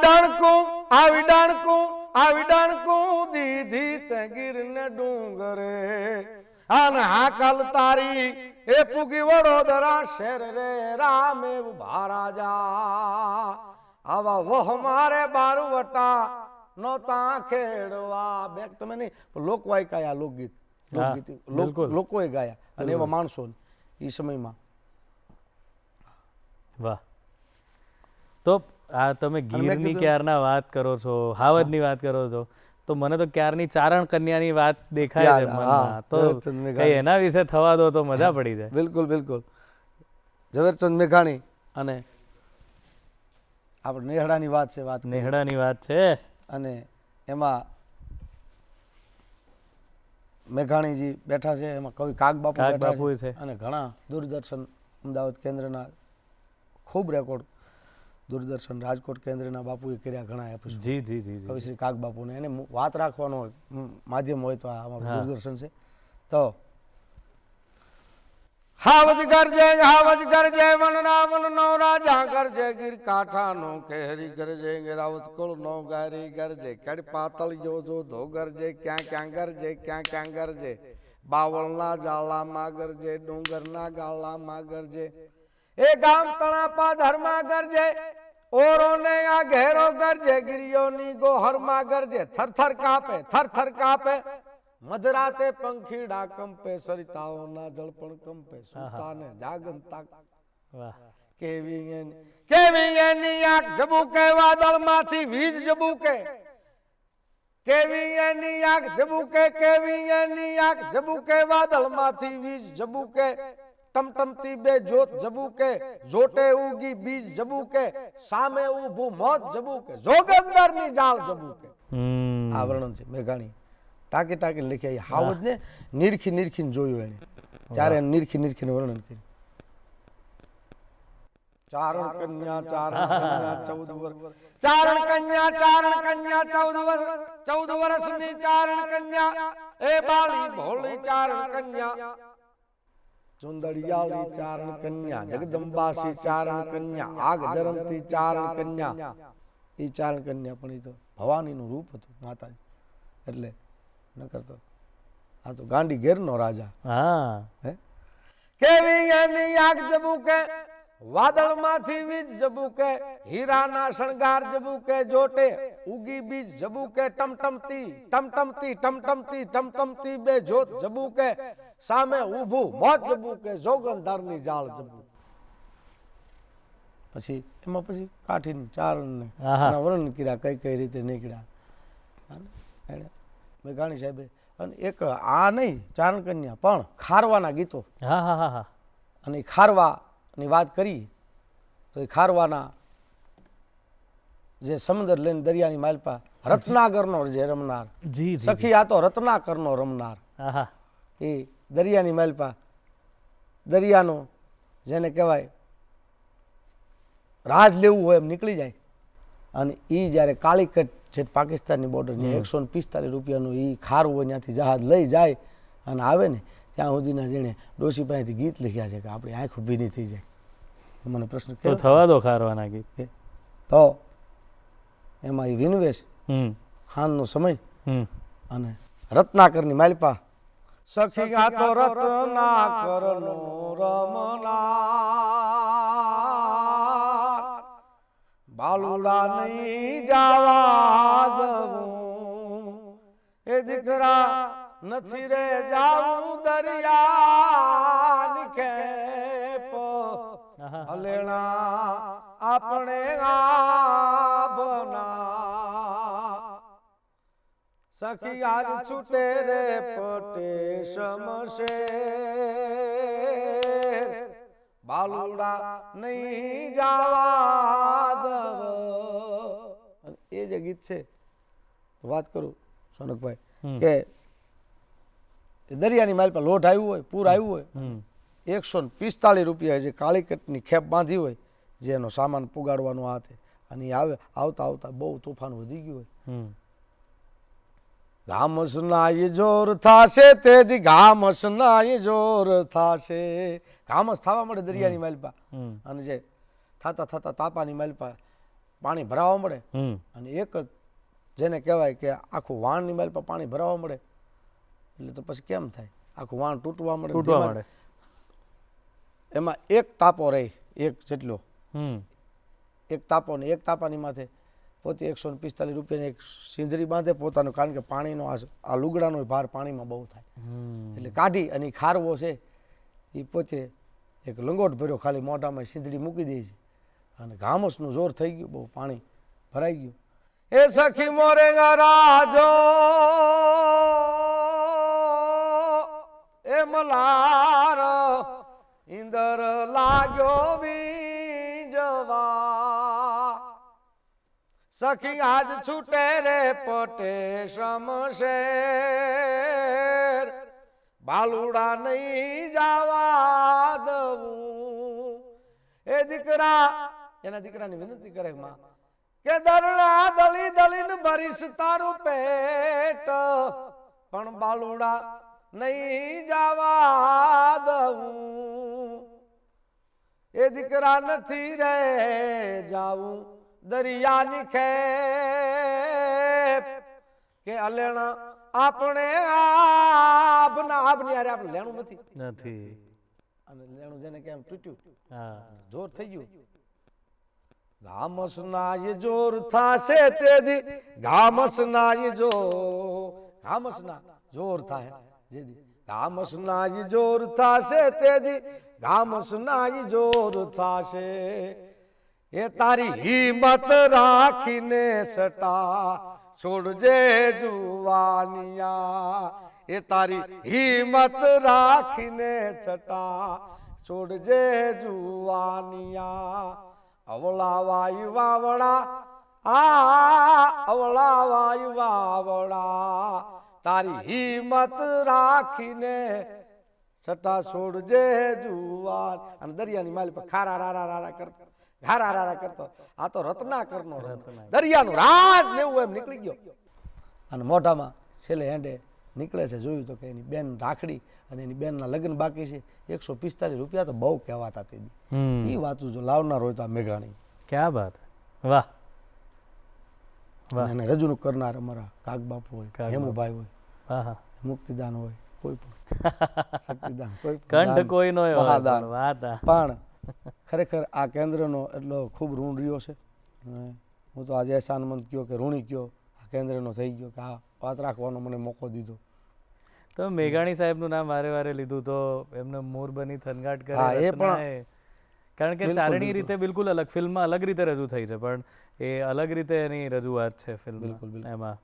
ડાણકું દીધી તે ગીરને ડુંગરે અને હાકલ તારી એ પૂગી વડોદરા શહેર રે રામે ઉભા રાજા આવા વહ મારે બારવટા નોતા ખેડવા બેક તમે નહીં પણ લોકવાયકા આ લોકગીત લોકગીત બિલકુલ. લોકોએ ગાયા અને એવા માણસો એ સમયમાં વાહ તો આ તમે ગીરની ક્યારના વાત કરો છો હાવજની વાત કરો છો તો મને તો ક્યારની ચારણ કન્યાની વાત દેખાય છે યાદ, મનમાં. હા, તો ઝવેરચંદ મેઘાણી. કઈ એના વિશે થવા દો તો મજા પડી જાય બિલકુલ બિલકુલ ઝવેરચંદ મેઘાણી અને આપણે નેહડાની વાત છે વાત નેહડાની વાત છે અને એમાં મેઘાણીજી બેઠા છે એમાં કવિ કાગબાપુ કાગ બેઠા બાપુ છે. અને ઘણા દૂરદર્શન અમદાવાદ કેન્દ્રના ખૂબ રેકોર્ડ દૂરદર્શન રાજકોટ કેન્દ્રના બાપુએ કર્યા ઘણા એપિસોડ જી જી જી જી કવિ શ્રી કાગબાપુને એને વાત રાખવાનો હોય, માધ્યમ હોય તો આ અમારું હા. દૂરદર્શન છે તો હાવજ ગરજે વનના વનનો રાજા ગરજે ગીર કાંઠાનો કેહરી ગરજે રાવત કુળનો ગારી ગરજે કડ પાતળિયો જો ધો ગરજે ક્યાં ક્યાં ગરજે બાવળના જાળામાં ગરજે ડુંગરના ગાળામાં ગરજે એ ગામ તણાપા ધર્મા ગરજે ઓરોને આ ઘેરો ગરજે ગિરિયોની ગોહરમાં ગરજે થરથર કાપે મધરાતે પંખીડા કંપે સરિતાઓના જળપણ કંપે સુતાને જાગંતા વાહ કેવી એની આંખ જબુકે વાદળમાંથી વીજ જબુકે કેવી એની આંખ જબુકે વાદળમાંથી વીજ જબુકે ટમટમતી બે જોત જબુકે જોટે ઉગી બીજ જબુકે સામે ઊભું મોત જબુકે જોગંદરની જાળ જબુકે હમ આ વર્ણન છે મેઘાણી ટાંકી લખ્યા હાવજ ને નીરખીને જોયું એને ત્યારે નીરખીને વર્ણન કર્યું ચારણ કન્યા 14 વર્ષ, ચારણ કન્યા 14 વર્ષની ચારણ કન્યા, એ બાળી ભોળી ચારણ કન્યા, ચુંદડિયાળી ચારણ કન્યા, જગદંબાસી ચારણ કન્યા, આગ જરમતી ચારણ કન્યા. એ ચારણ કન્યા પણ એ તો ભવાનીનું રૂપ હતું માતાજી, એટલે ન કરતો આ તો ગાંડી ઘેરનો રાજા. હા હે કેવી એની આગ જબુકે, વાદળમાંથી વીજ જબુકે, હીરાના શણગાર જબુકે, જોટે ઉગી બીજ જબુકે, ટમટમતી બે જોત જબુકે, સામે ઊભું મોત જબુકે, જોગંધારની જાળ જબુ. પછી એમાં પછી કાઠીને ચારણને વર્ણન કર્યા કઈ કઈ રીતે નીકળ્યા મેઘાણી સાહેબે. અને એક આ નહીં ચારણ કન્યા પણ ખારવાના ગીતો, હા હા હા હા, અને ખારવાની વાત કરી તો એ ખારવાના જે સમુદ્ર લઈને દરિયાની માલપા રત્નાકરનો જે રમનાર, જી જી સખી આ તો રત્નાકરનો રમનાર, આહા, એ દરિયાની માલપા દરિયાનો જેને કહેવાય રાજ લેવું હોય એમ નીકળી જાય. અને એ જ્યારે કાળીકટ છે પાકિસ્તાનની બોર્ડર, ત્યાં 145 રૂપિયાનું એ ખારું હોય ત્યાંથી જહાજ લઈ જાય અને આવે ને ત્યાં સુધીના જેણે ડોશી પાસેથી ગીત લખ્યા છે કે આપણી આંખો ભીની થઈ જાય. મને પ્રશ્ન તો થવા દો ખારવાના ગીત. તો એમાં એ વિનવેશ હાનનો સમય અને રત્નાકરની માલપા સખી આ તો રત્નાકરનો રમનાર, બાલુડા નહીં જાવા દઉં, એ દીકરા નથી રે જાવું દરિયાની ખેપ, હલેણા આપણે આભના, સખી આજ છૂટે રે પટે શમશેર, બાલુડા નહીં જાવા દવ. એ જે ગીત છે વાત કરું સોનકભાઈ કે દરિયાની માલ પર લોટ આવ્યું હોય, પૂર આવ્યું હોય, 145 રૂપિયા જે કાળીકટની ખેપ બાંધી હોય જે એનો સામાન પુગાડવાનો હાથે, અને એ આવે આવતા આવતા બહુ તોફાન વધી ગયું હોય. ઘામસના ય જોર થાશે તેથી ઘામસના ય જોર થાશે, ઘામસ થવા મળે દરિયાની માલપા, અને જે થતા થતા તાપાની માલપા પાણી ભરાવા મળે, અને એક જ જેને કહેવાય કે આખું વાણની માલપા પાણી ભરાવા મળે એટલે તો પછી કેમ થાય, આખું વાણ તૂટવા મળે. એમાં એક તાપો રહે, એક જેટલો એક તાપો ને એક તાપાની માથે પોતે 145 રૂપિયાની એક સિંધરી બાંધે પોતાનું, કારણ કે પાણીનો આ લુગડાનો ભાર પાણીમાં બહુ થાય એટલે કાઢી અને ખારવો છે એ પોતે એક લંગોટ ભર્યો ખાલી મોઢામાં સિંધરી મૂકી દે છે, અને ઘામસનું જોર થઈ ગયું, બહુ પાણી ભરાઈ ગયું. એ સખી મોરે રાજો એ મલાર ઇન્દર લાગ્યો વીજવા, સખી આજ છૂટે રે પટે શમશેર, બાલુડા નહીં જાવા દઉં. એ દીકરા એના દીકરાની વિનંતી કરે માં કે દરડા દળી દળીને ભરીશ તારું પેટ, પણ બાલુડા નહીં જાવા દઉં. એ દીકરા નથી રે જાવું દરિયાની ખેપ, કે અલેણા આપણે આભના આભની હારે આપણે લેણું નથી, અને લેણું જેને કેમ તૂટ્યું, જોર થઈ ગયું. ઘામસના ય જોર થાશે તેદી ઘામસના ય ઘામસના જોર થાય જેદી, ઘામસના ય જોર થાશે તેદી ઘામસના ય જોર થાશે. એ તારી હિંમત રાખીને સટા છોડજે જુવાનિયા, એ તારી હિંમત રાખીને સટા છોડજે જુવાનિયા. અવળા વાયુ વાવડા અવળા વાયુ વાવડા, તારી હિંમત રાખીને સટા છોડજે જુવાન. અને દરિયાની માલ પર ખારા રારા રારા કરતા હારા હારા કરતો, આ તો રત્નાકરનો દરિયાનું રાજ લેવું એમ નીકળી ગયો. અને મોઢામાં છેલ્લે હેંડે નીકળે છે, જોયું તો કે એની બેન રાખડી અને એની બેનના લગ્ન બાકી છે. 145 રૂપિયા તો બહુ કહેવાતા તે દી. એ વાતું જો લાવનાર હોય તો આ મેઘાણી. ક્યાં વાત, વાહ અને એને રજૂ કરનાર અમારા કાગ બાપુ હોય, હેમુભાઈ હોય, હા હા, મુક્તિદાન હોય, કોઈ પણ શક્તિદાન, કોઈ પણ કંઠ દાન, કોઈનો હોય મહાદાન. પણ વાત આ. પણ ખરેખર આ કેન્દ્રનો એટલો ખૂબ ઋણ રહ્યો છે. અને હું તો આજે એહસાનમંદ કયો કે ઋણી કયો આ કેન્દ્રનો થઈ ગયો કે આ વાત રાખવાનો મને મોકો દીધો. તો મેઘાણી સાહેબનું નામ વારે વારે લીધું તો એમને મોર બની થનગાટ કરે હા, એ પણ રચનાએ. કારણ કે ચારણી રીતે બિલકુલ અલગ, ફિલ્મમાં અલગ રીતે રજૂ થઈ છે, પણ એ અલગ રીતે એની રજૂઆત છે ફિલ્મ એમાં.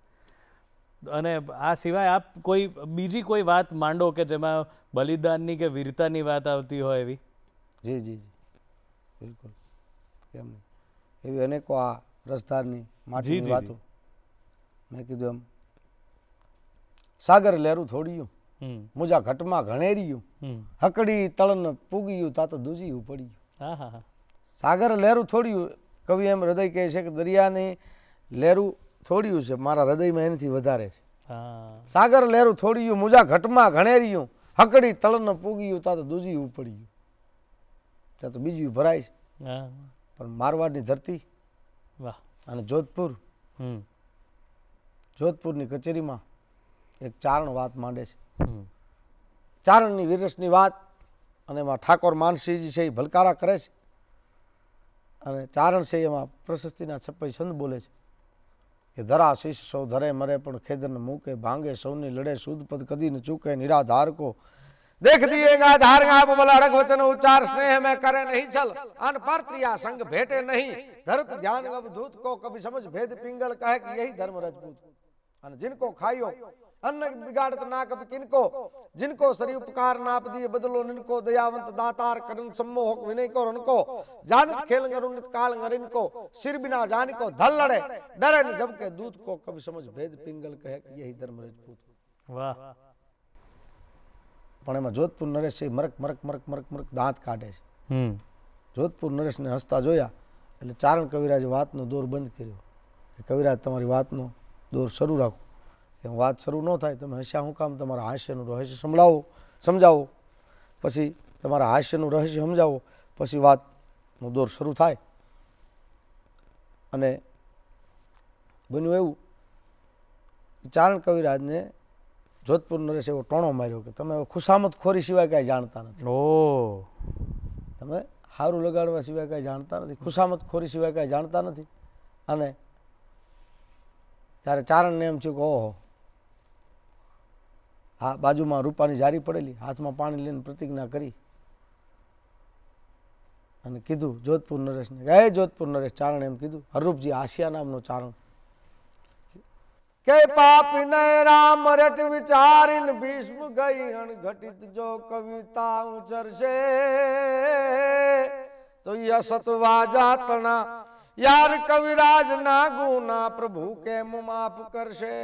અને આ સિવાય આપ કોઈ બીજી કોઈ વાત માંડો કે જેમાં બલિદાનની કે વીરતાની વાત આવતી હોય એવી. જી જી જી બિલકુલ, કેમ નહીં, એવી અનેકો આ રસધારની માટીની વાતો. મેં કીધું એમ સાગર લેરું થોડ્યું, મુજા ઘટમાં ઘણેર્યું, હકડી તળન પૂગ્યું તા તો દૂજ્યું પડ્યું. હા હા હા, સાગર લેરું થોડ્યું, કવિ એમ હૃદય કહે છે કે દરિયાની લેરું થોડ્યું છે, મારા હૃદયમાં એનાથી વધારે છે. સાગર લેરું થોડ્યું, મુજા ઘટમાં ઘણેર્યું, હકડી તળન પૂગ્યું તા તો દૂજ્યું પડ્યું. ત્યાં તો બીજું ભરાય છે. પણ મારવાડની ધરતી અને જોધપુરની કચેરીમાં એક ચારણ વાત માંડે છે. ચારણની વીરસની વાત, અને એમાં ઠાકોર માનસિંહજી છે એ ભલકારા કરે છે. અને ચારણ છે એમાં પ્રશસ્તિના 56 છંદ બોલે છે કે ધરા શીશ સૌ ધરે મરે પણ ખેદન મૂકે, ભાંગે સૌની લડે સુદપદ કદી ન ચૂકે, નિરાધાર કો देख दिएगा धार आप बोला अड़ग वचन उच्चार स्नेह में करे नहीं चल, अन पर त्रिया संग भेटे नहीं, धरत ध्यान अब दूत को कभी समझ भेद पिंगल कहे कि यही धर्म रजपूत. अन जिनको खाइयो अन्न बिगाड़त ना कभी किनको, जिनको सरी उपकार नाप दिए बदलो निनको, दयावंत दातार करन सम्मोहक विनय को उनको, जानत खेल गरुनित काल गरिन को, सिर बिना जान को धल लड़े डरे न जब के दूत को कभी समझ भेद पिंगल कहे कि यही धर्म रजपूत. વાહ. પણ એમાં જોધપુર નરેશ મરક મરક મરક મરક મરક દાંત કાઢે છે. જોધપુર નરેશને હસતા જોયા એટલે ચારણ કવિરાજે વાતનો દોર બંધ કર્યો કે કવિરાજ તમારી વાતનો દોર શરૂ રાખો. કે વાત શરૂ ન થાય તમે હસ્યા હું કામ, તમારા હાસ્યનું રહસ્ય સમજાવો, પછી તમારા હાસ્યનું રહસ્ય સમજાવો, પછી વાતનો દોર શરૂ થાય. અને બન્યું એવું ચારણ કવિરાજને જોધપુર નરેશ એવો ટોણો માર્યો કે તમે ખુશામત ખોરી સિવાય કાંઈ જાણતા નથી. તમે સારું લગાડવા સિવાય કાંઈ જાણતા નથી, ખુશામત ખોરી સિવાય કાંઈ જાણતા નથી. અને ત્યારે ચારણને એમ થયું કે ઓહો, હા, બાજુમાં રૂપાની જારી પડેલી, હાથમાં પાણી લઈને પ્રતિજ્ઞા કરી અને કીધું જોધપુર નરેશને, હે જોધપુર નરેશ, ચારણ એમ કીધું, હરરૂપજી આસિયા નામનો ચારણ કે પાપી ને રામ રટ વિચારીન ભીષ્મ ગઈ અણઘટિત જો કવિતા ઉચરશે તો યસત વાજા તણા યાર કવિરાજ ના ગુના પ્રભુ કેમ માફ કરશે.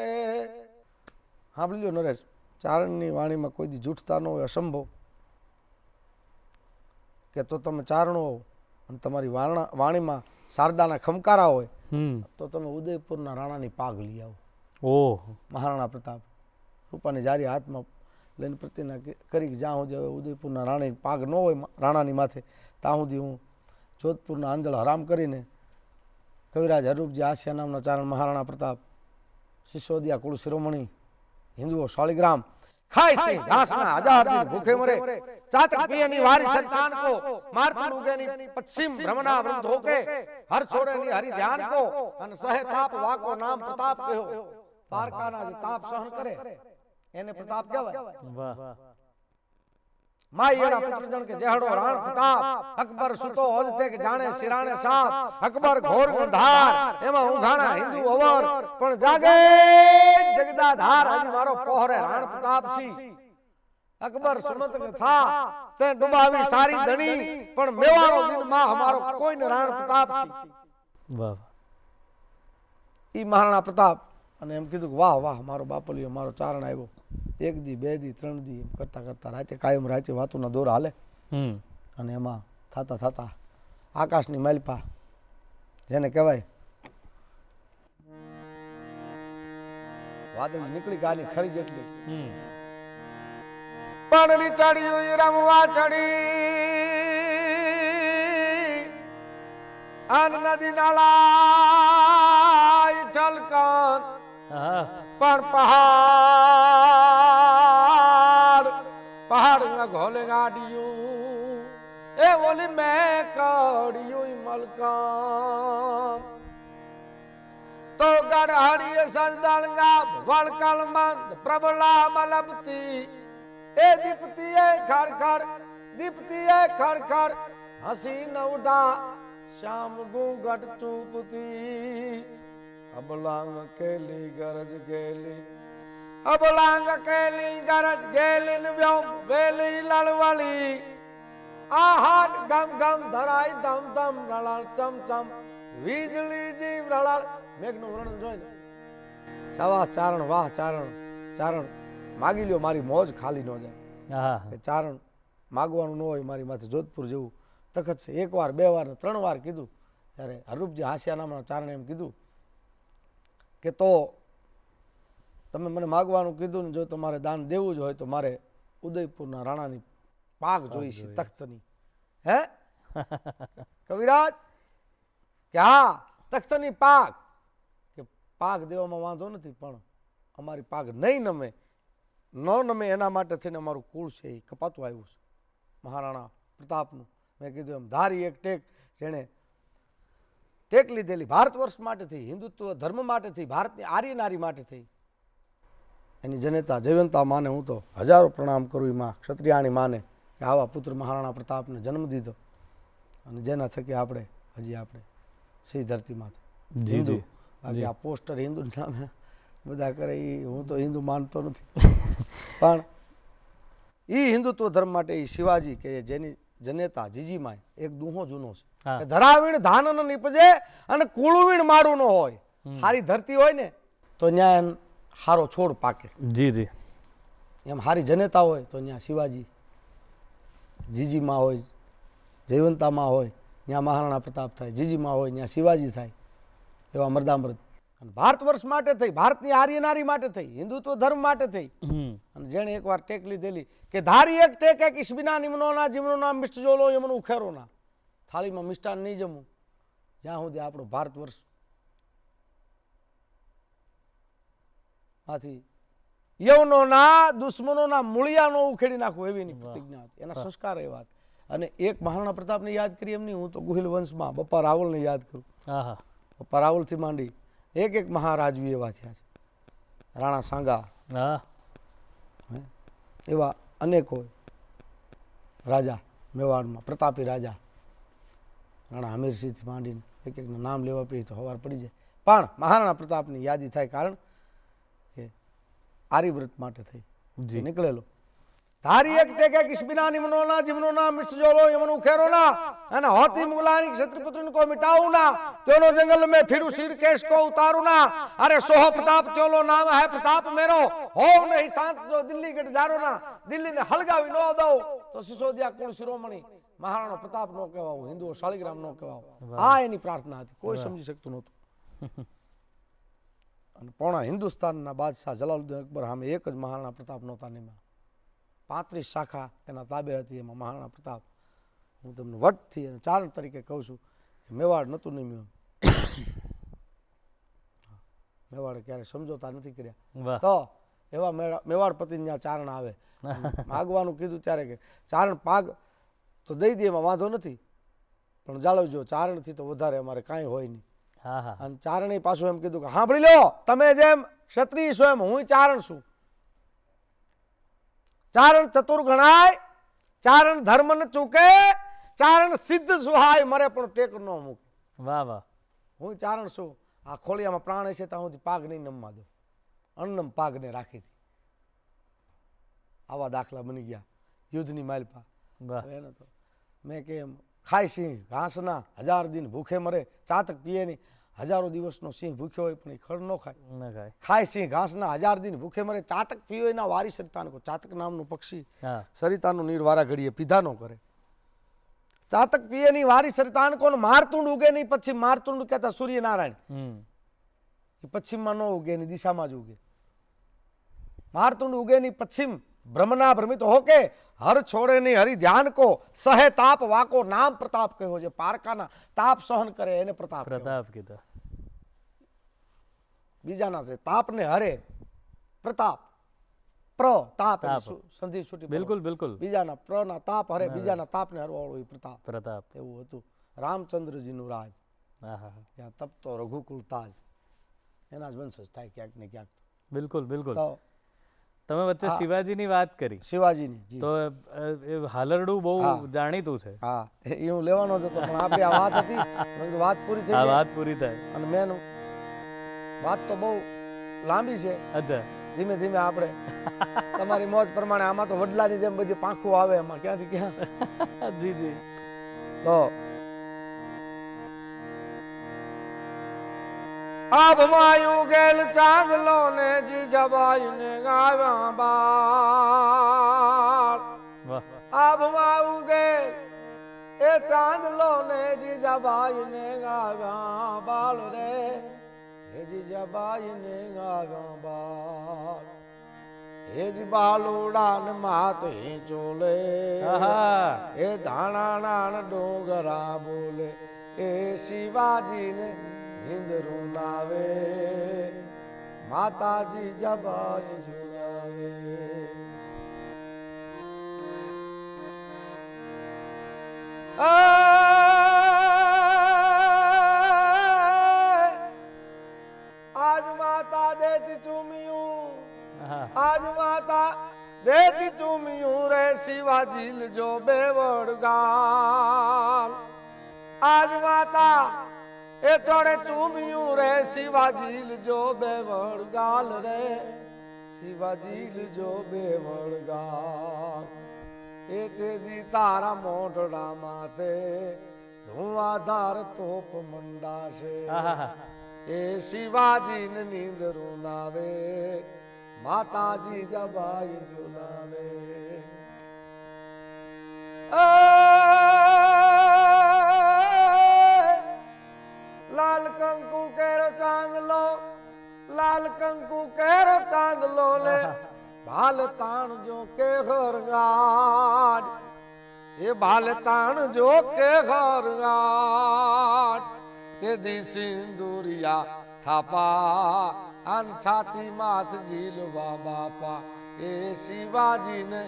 સાંભળી લ્યો નરેશ, ચારણની વાણીમાં કોઈ દી જૂઠતા ન હોય, અસંભવ. કે તો તમે ચારણો હો અને તમારી વાણીમાં શારદાના ખમકારા હોય તો તમે ઉદયપુરના રાણાની પાગ લઈ આવો. મહારાણા પ્રતાપ રૂપાની જારી હાથમાં લઈને પ્રતિજ્ઞા કરી જ્યાં સુધી હવે ઉદયપુરના રાણી પાગ ન હોય રાણાની માથે ત્યાં સુધી હું જોધપુરના આંજળ હરામ કરીને કવિરાજ હરરૂપજી આસિયા નામના ચારણ મહારાણા પ્રતાપ સિસોદિયા કુળ શિરોમણી હિન્દુઓ શાળીગ્રામ ખાય સિંહ ઘાસના હજાર દિન ભૂખે મરે, ચાતક પિયની વારી સરતાન કો મારતું ઉગેની પશ્ચિમ ભ્રમણા વૃંદ હોકે, હર છોડેની હરિ ધ્યાન કો અને સહે તાપ વાકો નામ પ્રતાપ કહો. પારકાના જે તાપ સહન કરે એને પ્રતાપ કહેવાય. માયડા પુત્રજન કે જેહડો રાણ પ્રતાપ, અકબર સુતો ઓજતે કે જાણે સિરાણે સાપ, અકબર ઘોર અંધાર એમાં ઊંઘાણા હિન્દુ અવર પણ જાગે જગદાધાર, હજી મારો પહોરે રાણ પ્રતાપ છી. અકબર સુમત ને થા તે ડુબાવી સારી ધણી પણ મેવાડો દિન માં હમારો કોઈને રાણ પ્રતાપ છી. ઈ મહારાણા પ્રતાપ અને એમ કીધું કે વાહ વાહ, મારો બાપલિયો, મારો ચારણ આવ્યો. 1 દી 2 દી 3 દી કરતા કરતા રાતે કાયમ રાતે વાતોના દોર હાલે. અને એમાં થતા થતા આકાશની માલપા જેને કહેવાય વાદળી નીકળી ગાની ખરી જેટલી પણ ચડ્યું રમવા ચડી અન નદી નાળા છલકન પણ પહાડ ઘોલે ગાડિયું એ ઓલી મેં કડિયું મલકમ તો ગઢહડીએ સજદણગા વળકલ મંદ પ્રબલા મલબતી એ દીપતીએ ખડખડ હસી નવડા શ્યામ ગુંગટ ચૂપતી અબલાંગ કેલી ગરજ ગેલી વ્યોમ વેલી લળવળી આ હાટ ગમ ગમ ધરાય ધમ ધમ રળાળ ચમ ચમ વીજળી જીવ રળાળ મેઘનું વર્ણન જોઈને સવા ચારણ વાહ ચારણ માગી લ્યો મારી મોજ ખાલી ન જાય કે ચારણ માગવાનું ન હોય મારી માથે જોધપુર જેવું તખત છે. એક વાર બે વાર ને 3 વાર કીધું ત્યારે હરરૂપજી હાસ્યા નામના ચારણે એમ કીધું કે તો તમે મને માગવાનું કીધું ને જો તમારે દાન દેવું જ હોય તો મારે ઉદયપુરના રાણાની પાક જોઈ છે તખ્તની. હે કવિરાજ કે હા તખ્તની પાક કે પાક દેવામાં વાંધો નથી પણ અમારી પાક નહીં નમે એના માટે થઈને અમારું કુળ છે એ કપાતું આવ્યું છે મહારાણા પ્રતાપનું. મેં કીધું એમ ધારી એક ટેક જેણે ટેક લીધેલી ભારત વર્ષ માટે થઈ, હિન્દુત્વ ધર્મ માટે થઈ, ભારતની આર્ય નારી માટે થઈ, એની જનેતા જયવંતા માને હું તો હજારો પ્રણામ કરું. માં ક્ષત્રિયાણી માને કે આવા પુત્ર મહારાણા પ્રતાપને જન્મ દીધો અને જેના થકી આપણે સહી ધરતીમાંથી હિન્દુ. બાકી આ પોસ્ટર હિન્દુ નામે બધા કરે એ હું તો હિન્દુ માનતો નથી પણ એ હિન્દુત્વ ધર્મ માટે એ શિવાજી કે જેની જનેતા જીજીમાય એક દુહો જૂનો છે કે ધરાવીણ ધાન ન નીપજે અને કુળવીણ મારું ન હોય. હારી ધરતી હોય ને તો ત્યાં હારો છોડ પાકે. જી એમ હારી જનેતા હોય તો ત્યાં શિવાજી જીજીમાં હોય, જયવંતામાં હોય ત્યાં મહારાણા પ્રતાપ થાય, જીજીમાં હોય ત્યાં શિવાજી થાય. એવા મર્દામર્દ અને ભારત વર્ષ માટે થઈ, ભારતની આર્ય નારી માટે થઈ, હિન્દુત્વ ધર્મ માટે થઈ. અને જેણે એકવાર ટેક લીધેલી કે ધારી એક ટેક એક ઈસબીના નિમનોના જીવનોના મિષ્ટ જોલો યમન ઉખેરોના થાળીમાં મિષ્ટાન નહીં જમવું જ્યાં સુધી આપણો ભારત વર્ષ માંથી યવનોના દુશ્મનોના મૂળિયાનો ઉખેડી નાખવું એવી એની પ્રતિજ્ઞા હતી. એના સંસ્કાર એવા હતા. અને એક મહારાણા પ્રતાપને યાદ કરી એમ નહીં, હું તો ગુહિલ વંશમાં બપ્પા રાવલને યાદ કરું. બપ્પા રાવલથી માંડી એક મહારાજવી એવા થયા છે. રાણા સાંગા એવા અનેકો રાજા મેવાડમાં પ્રતાપી રાજા રાણા હમીરસિંહથી માંડીને એકના નામ લેવા પી તો હવાર પડી જાય. પણ મહારાણા પ્રતાપની યાદી થાય કારણ કે આર્યવ્રત માટે થઈ નીકળેલો. ધારી એક ટેકે કિસ્બીના નિમનોના જીવનોના મિષ્ટ જોલો યમન ઉખેરોના અને હોતી મુગલાની ક્ષત્રિપુત્રને કો મિટાઉના તેનો જંગલ में फिरू सिर केश को उतारूना अरे सोह प्रताप त्योलो नाम है प्रताप मेरो हो नहीं शांत जो दिल्ली गट जारोना दिल्ली ने हलगावी नो दो तो सिसोदिया कुल शिरोमणि મહારાણો પ્રતાપ નો કહેવાવું, હિન્દુઓ શાલિગ્રામ નો કહેવાવું. આ એની પ્રાર્થના હતી, કોઈ સમજી શકતું નહોતું. અને પોણા હિન્દુસ્તાનના બાદશાહ જલાલુદ્દીન અકબર સામે એક જ મહારાણા પ્રતાપ નહોતા નિમા. 35 શાખા એના તાબે હતી. એમાં મહારાણા પ્રતાપ હું તમને વટથી અને ચારણ તરીકે કહું છું કે મેવાડ નહોતું નિમ્યું. મેવાડે ક્યારે સમજોતા નથી કર્યા. તો એવા મેવાડ પતિ ત્યાં ચારણ આવે માગવાનું કીધું ત્યારે કે ચારણ પાગ તો દઈ દે એમાં વાંધો નથી પણ જાળવજો, ચારણથી તો વધારે અમારે કાંઈ હોય નહીં. અને ચારણે પાછું એમ કીધું કે સાંભળી લો, તમે જેમ ક્ષત્રિય છો એમ હું ચારણ છું. ચારણ ચતુર ગણાય, ચારણ ધર્મ ન ચૂકે, ચારણ સિદ્ધ સુહાય મરે પણ ટેક ન મૂકે. વાહ વાહ, હું ચારણ છું. આ ખોળિયામાં પ્રાણ છે ત્યાં સુધી પાગ નહીં નમવા દો, અન્નમ પાગને રાખી હતી. આવા દાખલા બની ગયા યુદ્ધની માલપા. એને તો મેં કેમ ખાય સિંહ ઘાસના 1000 દિન ભૂખે મરે, ચાતક પીએ નહીં. 1000 દિવસનો સિંહ ભૂખ્યો હોય પણ એ ખડ ન ખાય. ખાય સિંહ ઘાસના 1000 દિન ભૂખે મરે, ચાતક પીઓ એના વારી સરિતાન કો. ચાતક નામનું પક્ષી સરિતાનું નીર વારા ઘડીએ પીધા ન કરે. ચાતક પિયની વારી સરિતાન કોણ મારતુંડ ઉગે નહીં પશ્ચિમ મારતુંડ કહેતા સૂર્યનારાયણ પશ્ચિમમાં ન ઉગે એની દિશામાં જ ઉગે મારતુંડ ઉગે નહીં પશ્ચિમ બ્રહ્મના ભ્રમિત હોકે હર છોડે નહીં હરિ ધ્યાન કો સહે તાપ વાકો નામ પ્રતાપ કહ્યો છે પારકાના તાપ સહન કરે એને પ્રતાપ પ્રતાપ કીધા બીજાના છે તાપ ને હરે પ્રતાપ પ્રતાપ સંધિ છૂટી બિલકુલ બિલકુલ બીજાના પ્રના તાપ હરે બીજાના તાપ ને હરવાળો એ પ્રતાપ પ્રતાપ એવું હતું રામચંદ્રજીનું રાજ આહા ત્યાં તપતો રઘુકુળ તાજ એના જ વંશજ થાય ક્યાંક ને ક્યાંક બિલકુલ બિલકુલ તો તમે વચ્ચે શિવાજીની વાત કરી શિવાજીની જી તો એ હાલરડું બહુ જાણીતું છે હા એ હું લેવાનો જ હતો પણ આપણી આ વાત હતી પરંતુ વાત પૂરી થઈ આ ગઈ વાત પૂરી થાય અને મેન વાત તો બહુ લાંબી છે અચ્છા ધીમે ધીમે આપણે તમારી મોજ પ્રમાણે આમાં તો વડલાની જેમ બધી પાંખું આવે એમાં ક્યાંથી ક્યાં જી જી તો આભમાયું ગેલ ચાંદલો ને જીજાબાઈ ને ગાવ્યા બાળ વાહ આભમાયું ગેલ એ ચાંદલો ને જીજાબાઈ ને ગાવ્યા બાળ રે હે જીજાબાઈ ને ગાવ્યા બાળ હે જી બાલુડા ને માત ચોલે આહા એ ધાણા નાણ ડોંગરા બોલે એ શિવાજી ને નિંદરું નાવે માતાજી જબાજ ઝુલાવે આજ માતા દેતી ચૂમિયું આજ માતા દેતી ચૂમિયું રે શિવાજી જો બેવડગાલ આજ માતા એ ચોડે ચૂમિયું રે શિવાજી જો બેવડગાલ રે શિવાજી જો બેવડગાલ એ તે દી તારા મોઢડા માથે ધુઆધાર તોપ મંડાશે આહા એ શિવાજી ને નીંદરું નાવે માતાજી જબાઈ ઝુલાવે લાલ કંકુ કેરો ચાંદલો લાલ કંકુ કેરો ચાંદલો ને ભાલ તાણ જો કે હરગાડ એ ભાલ તાણ જો કે હરગાડ તે દી સિંદુરિયા થાપા આન છાતી માથ ઝીલવા બાપા એ શિવાજી ને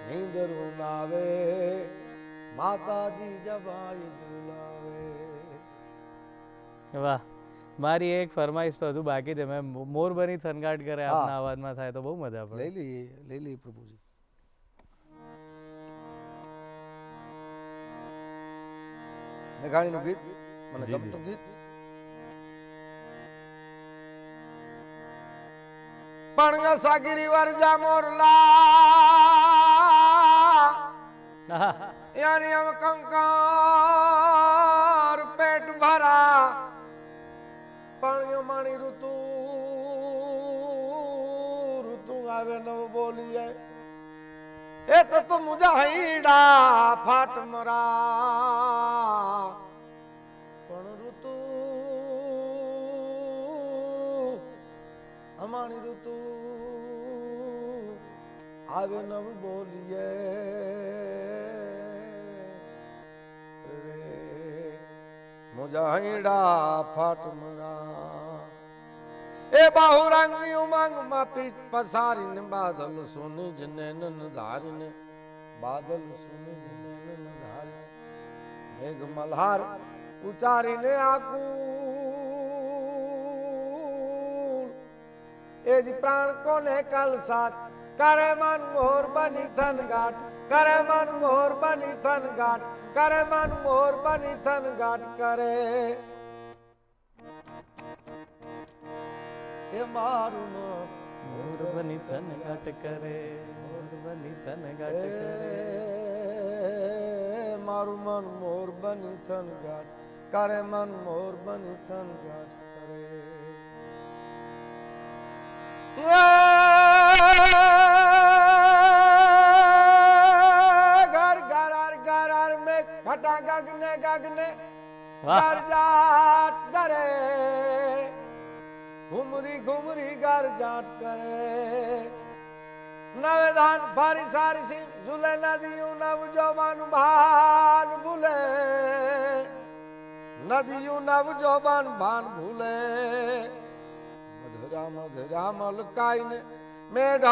નીંદરું નાવે માતાજી જબાઈ ઝુલાવે વાહ મારી એક ફરમાઈશ તો હજુ બાકી છે મેં મોર બની થનગાટ કરે આપના અવાજમાં થાય તો બહુ મજા પડે લઈ લઈએ પ્રભુજી મેઘાણીનું ગીત મને ગમતું ગીત પણ સાગીરી વરજા મોરલા યાની અમ કંકાર પેટ ભરા પણ માણી ઋતુ ઋતુ આવે નવ બોલીએ એ તો તું મુજાહિડા ફાટ મરા પણ ઋતુ અમારી ઋતુ આવે નવ બોલીએ રે મુજાહિડા ફાટ મરા એ બાહુરંગી ઉમંગ માં પીઠ પસારીને બાદલ સુની જ નૈનન ધારીને બાદલ સુની જ નૈનન ધારીને મેઘ મલ્હાર ઉચારીને આકુળ એ જ પ્રાણ કોને કલ સાથ કરે મન મોર બની થન ગાટ કરે મન મોર બની થન ગાટ કરે મન મોર બની થન ગાટ કરે એ મારું મોર બની થનગાટ કરે મોર બની થનગાટ કરે મારું મન મોર બની થન ગાટ કરે મન મોર બની થન ગાટ કરે ઘર ઘર ઘર ઘર મેં ઘટા ગગને ગગને વાહ. ગરજાટ કરે ઘુમરી ઘુમરી ગરજાટ કરે નવે ધાન ભારી સારી સી ઝૂલે નદીયું નવ જોબાન ભાન ભૂલે નદીયું નવ જોબાન ભાન ભૂલે મધુરા મધુરા મલકાઈને મેઢક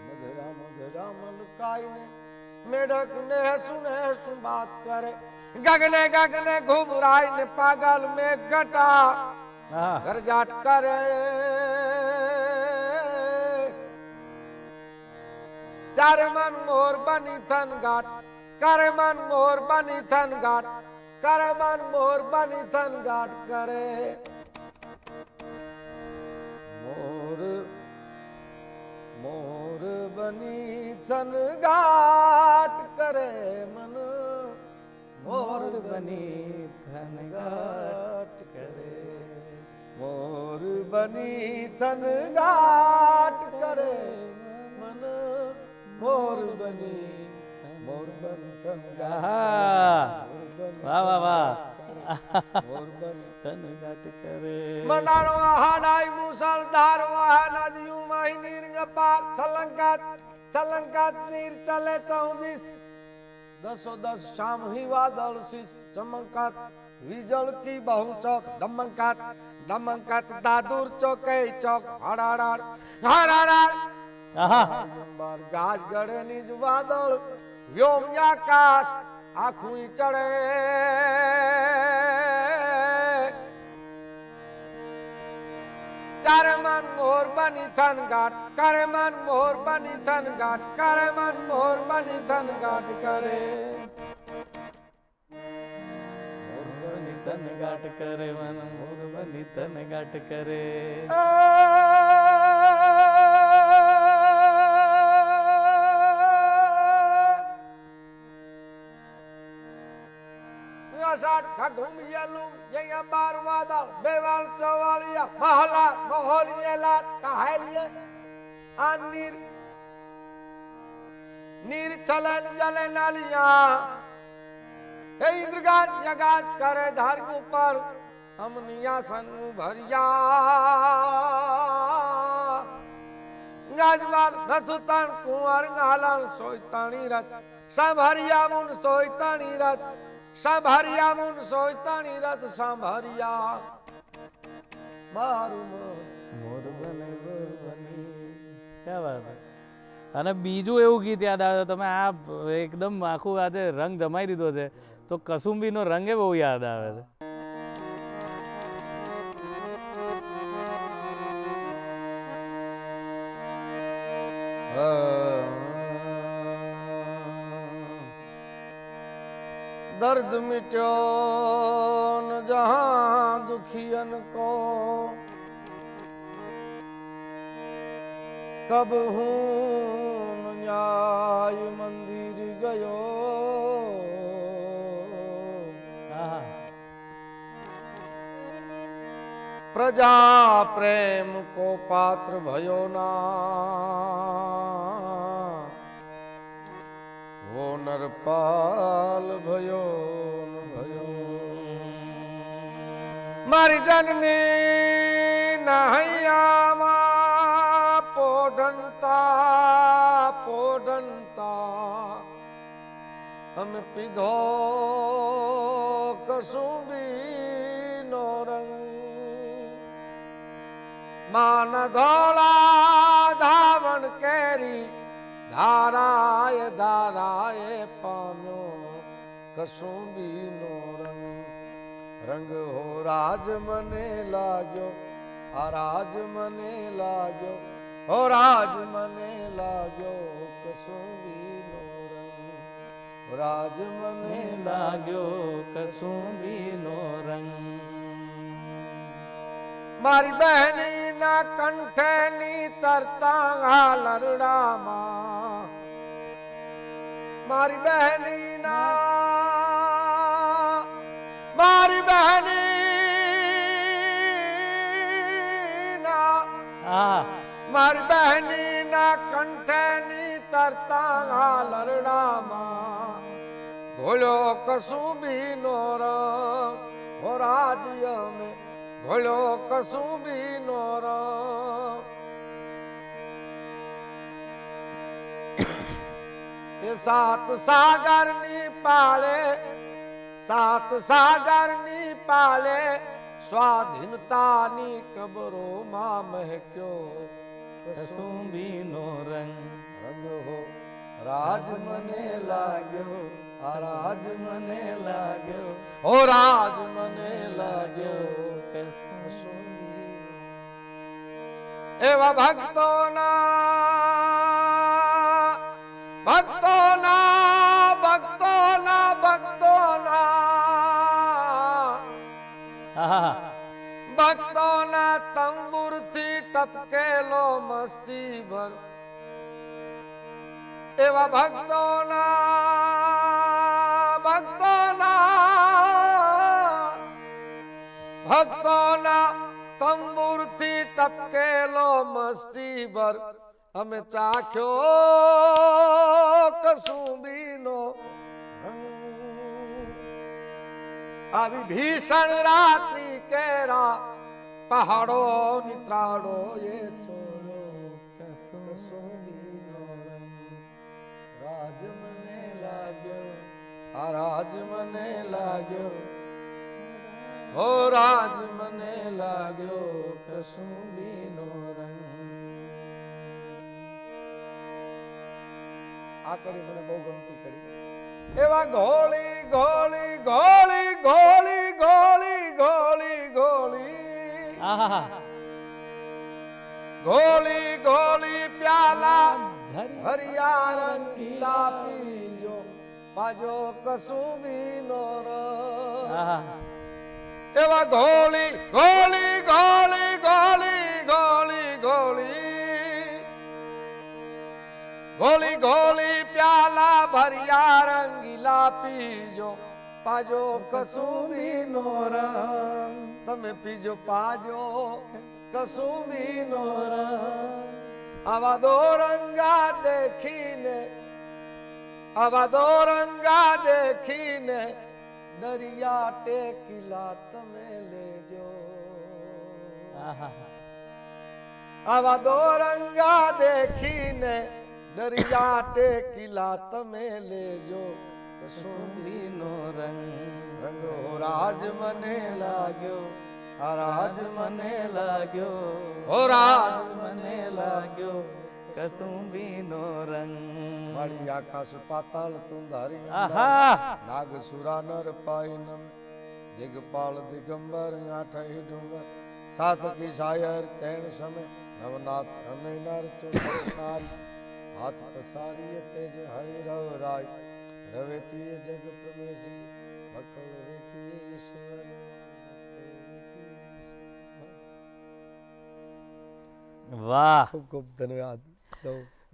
મધુરા મધુરા મલકાઈને મેઢક ને સુન બાત કરે ગગને ગગને ઘુમરાઈને પાગલ में घटा આહ. ગરજાટ કરે તારે મન મોર બની થન ઘાટ કરે મન મોર બની થન ઘાટ કરે મન મોર બની થન ઘાટ કરે મોર મોર બની થન ઘાટ કરે મન મોર બની થન ઘાટ કરે મોર બની થન ઘાટ કરે મન મોર બની થન ઘાટ આહા. મોર બની વાહ વાહ વાહ. મોર બની તન ગાટ કરે મંડાણો આહાડાઈ મુસળધાર વાહ નદીયું માહી નીર અપાર છલંકાત નીર ચલે 14 દસો દસ શામ હી વાદળ શીશ ચમકાત વીજળ કી બહુ ચોક ડમંકાત દાદુર ચોકે ચોક હડાડાડ આહા. અંબાર ગાજ ગળે નિજ વાદળ વ્યોમ આકાશ આખું ચડે તારે મન મોર બની થન ઘાટ કરે મન મોર બની થન ઘાટ કરે મન મોર બની થન ઘાટ કરે મોર બની તન ગાટ કરે મન મોર બની તન ગાટ કરે ઘુમિયેલું અહીંયા બાર વાદળ બેવાળ ચવાળિયા મહલા મહોલિયેલા કહાલિયે આ નીર ચલન જલે નાલિયા હે ઇન્દ્રગાજ યગાજ કરે ધાર્ગ ઉપર અમનિયા સન ભરિયા ગાજવાલ નથુતણ કુંવર ગાલણ સોયતાણી રથ સાંભરિયા મુન સોયતાણી રથ સાંભરિયા મુન સોયતાણી રથ સાંભરિયા મારું મન મોર બને મોર બની ક્યાં વાત હે. અને બીજું એવું ગીત યાદ આવે છે, તમે આ એકદમ આખું આજે રંગ જમાઈ દીધો છે તો કસુંબીનો રંગ એ બહુ યાદ આવે છે. दर्द मिट्यो न जहां दुखियन को कब हूँ न्याय मंदिर गयो આહા. प्रजा प्रेम को पात्र भयो ना वो नरपाल भयो न भयो મારી જનની નહૈયામાં પોઢંતા અમે પીધો કસુંબીનો રંગ માન ધોળા ધાવણ કેરી ધારાએ પામ્યો કસુંબીનો રંગ રંગ હો રાજ મને લાગ્યો આ રાજ મને લાગ્યો હો રાજ મને લાગ્યો કસુંબીનો રંગ રાજ મને લાગ્યો લાગ્યો કસુંબીનો રંગ. મારી બહેની ના કંઠેની તરતા લરડામાં મારી બહેની મારી બહેની આહા. મારી બહેની ના કંઠેની તરતા લરડામાં ઘોલ્યો કસુંબીનો રંગ હો રાજ્ય મેં ઘોલ્યો કસુંબીનો રંગ એ સાત સાગરની પાલે સાત સાગરની પાલે સ્વાધીનતાની કબરોમાં મહેક્યો કસુંબીનો રંગ રંગ હો રાજ મને લાગ્યો આ રાજ મને લાગ્યો હો રાજ મને લાગ્યો એવા ભક્તોના તંબુરથી ટપકેલો મસ્તી ભર એવા ભક્તોના તંબુરથી ટપકેલો મસ્તી ભર અમે ચાખ્યો કસુંબીનો આવી ભીષણ રાત્રિ કેરા પહાડો નિત્રાડો એ છોડ્યો કસુંબીનો રંગ રાજ મને લાગ્યો આ રાજ મને લાગ્યો હો રાજ મને લાગ્યો કસુંબીનો રંગ આ કડી મને બહુ ગમતી કડી એવા ગોળી ગોળી ગોળી ગોળી ગોળી ગોળી ગોળી ગોળી ગોળી પ્યાલા હરિયા રંગીલા પીજો પાજો કસુંબીનો રંગ એવા ગોળી ગોળી ગોળી ગોળી ગોળી ગોળી ગોળી ગોળી પ્યાલા ભર્યા રંગીલા પીજો પાજો કસુંબીનો રંગ તમે પીજો પાજો કસુંબીનો રંગ આવા દો રંગા દેખીને દરિયા ટેકીલા તમે લેજો આવા દો રંગા દેખીને દરિયા ટેકીલા તમે લેજો કસુંબીનો રંગ રંગો રાજ મને લાગ્યો આ રાજ મને લાગ્યો ઓ રાજ મને લાગ્યો કસુંબીનો રંગ મારી આકાશ પાતાળ તુંધારી આહા નાગસુરા નર પાયનમ દિગપાલ દિગંબર આઠઈ ડુંગર સાતકી શાયર તેણ સમે નવનાથ અમે નર નારી હાથ પસારીએ તેજ હરિ રવ રાય રવેતી જગ પ્રમેશી ભકલ વેતી ઈશ્વર વાહ ખૂબ ખૂબ ધન્યવાદ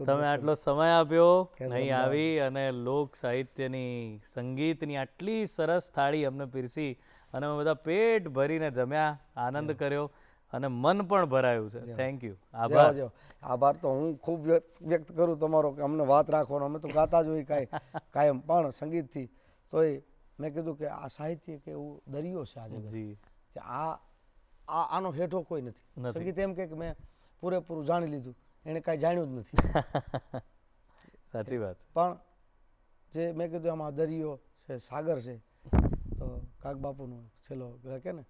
તમે આટલો સમય આપ્યો અહીં આવી અને લોક સાહિત્યની સંગીતની આટલી સરસ થાળી અમને પીરસી અને અમે બધા પેટ ભરીને જમ્યા આનંદ કર્યો અને મન પણ ભરાયું છે થેન્ક યુ આભાર આભાર તો હું ખૂબ વ્યક્ત કરું તમારો કે અમને વાત રાખવાનો અમે તો ગાતા જ હોય કાયમ પણ સંગીતથી તોય મેં કીધું કે આ સાહિત્ય કે એવું દરિયો છે આજે જી કે આનો હેઠો કોઈ નથી સંગીત એમ કે મેં પૂરેપૂરું જાણી લીધું એને કાંઈ જાણ્યું જ નથી સાચી વાત પણ જે મેં કીધું આમાં દરિયો છે સાગર છે તો કાગબાપુનું છેલ્લો કે ને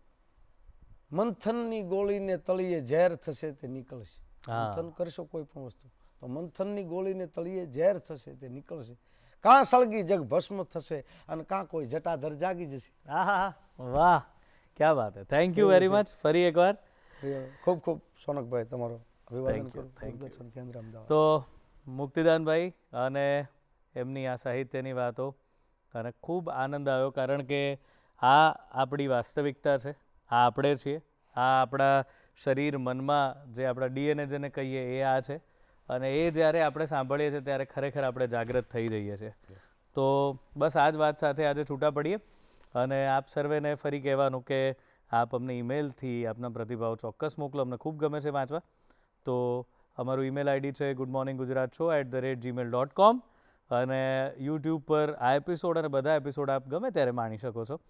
મંથનની ગોળીને તળિયે ઝેર થશે તે નીકળશે મંથન કરશો કોઈ પણ વસ્તુ તો મંથનની ગોળીને તળિયે ઝેર થશે તે નીકળશે કાં સળગી જગ ભસ્મ થશે અને કાં કોઈ જટાધર જાગી જશે હા વાહ ક્યા વાત હે થેન્ક યુ વેરી મચ ફરી એકવાર ખૂબ ખૂબ સોનકભાઈ તમારો તો મુક્તિદાનભાઈ અને એમની આ સાહિત્યની વાતો અને ખૂબ આનંદ આવ્યો કારણ કે આ આપણી વાસ્તવિકતા છે આ આપણે છીએ આ આપણા શરીર મનમાં જે આપણા ડીએનએ જેને કહીએ એ આ છે અને એ જ્યારે આપણે સાંભળીએ છીએ ત્યારે ખરેખર આપણે જાગૃત થઈ જઈએ છીએ તો બસ આ જ વાત સાથે આજે છૂટા પડીએ અને આપ સર્વેને ફરી કહેવાનું કે આપ અમને ઈમેલથી આપના પ્રતિભાવ ચોક્કસ મોકલો અમને ખૂબ ગમે છે વાંચવા તો અમારું ઈમેલ આઈડી છે goodmorninggujarat@gmail.com અને યુટ્યુબ પર આ એપિસોડ અને બધા એપિસોડ આપ ગમે ત્યારે માણી શકો છો.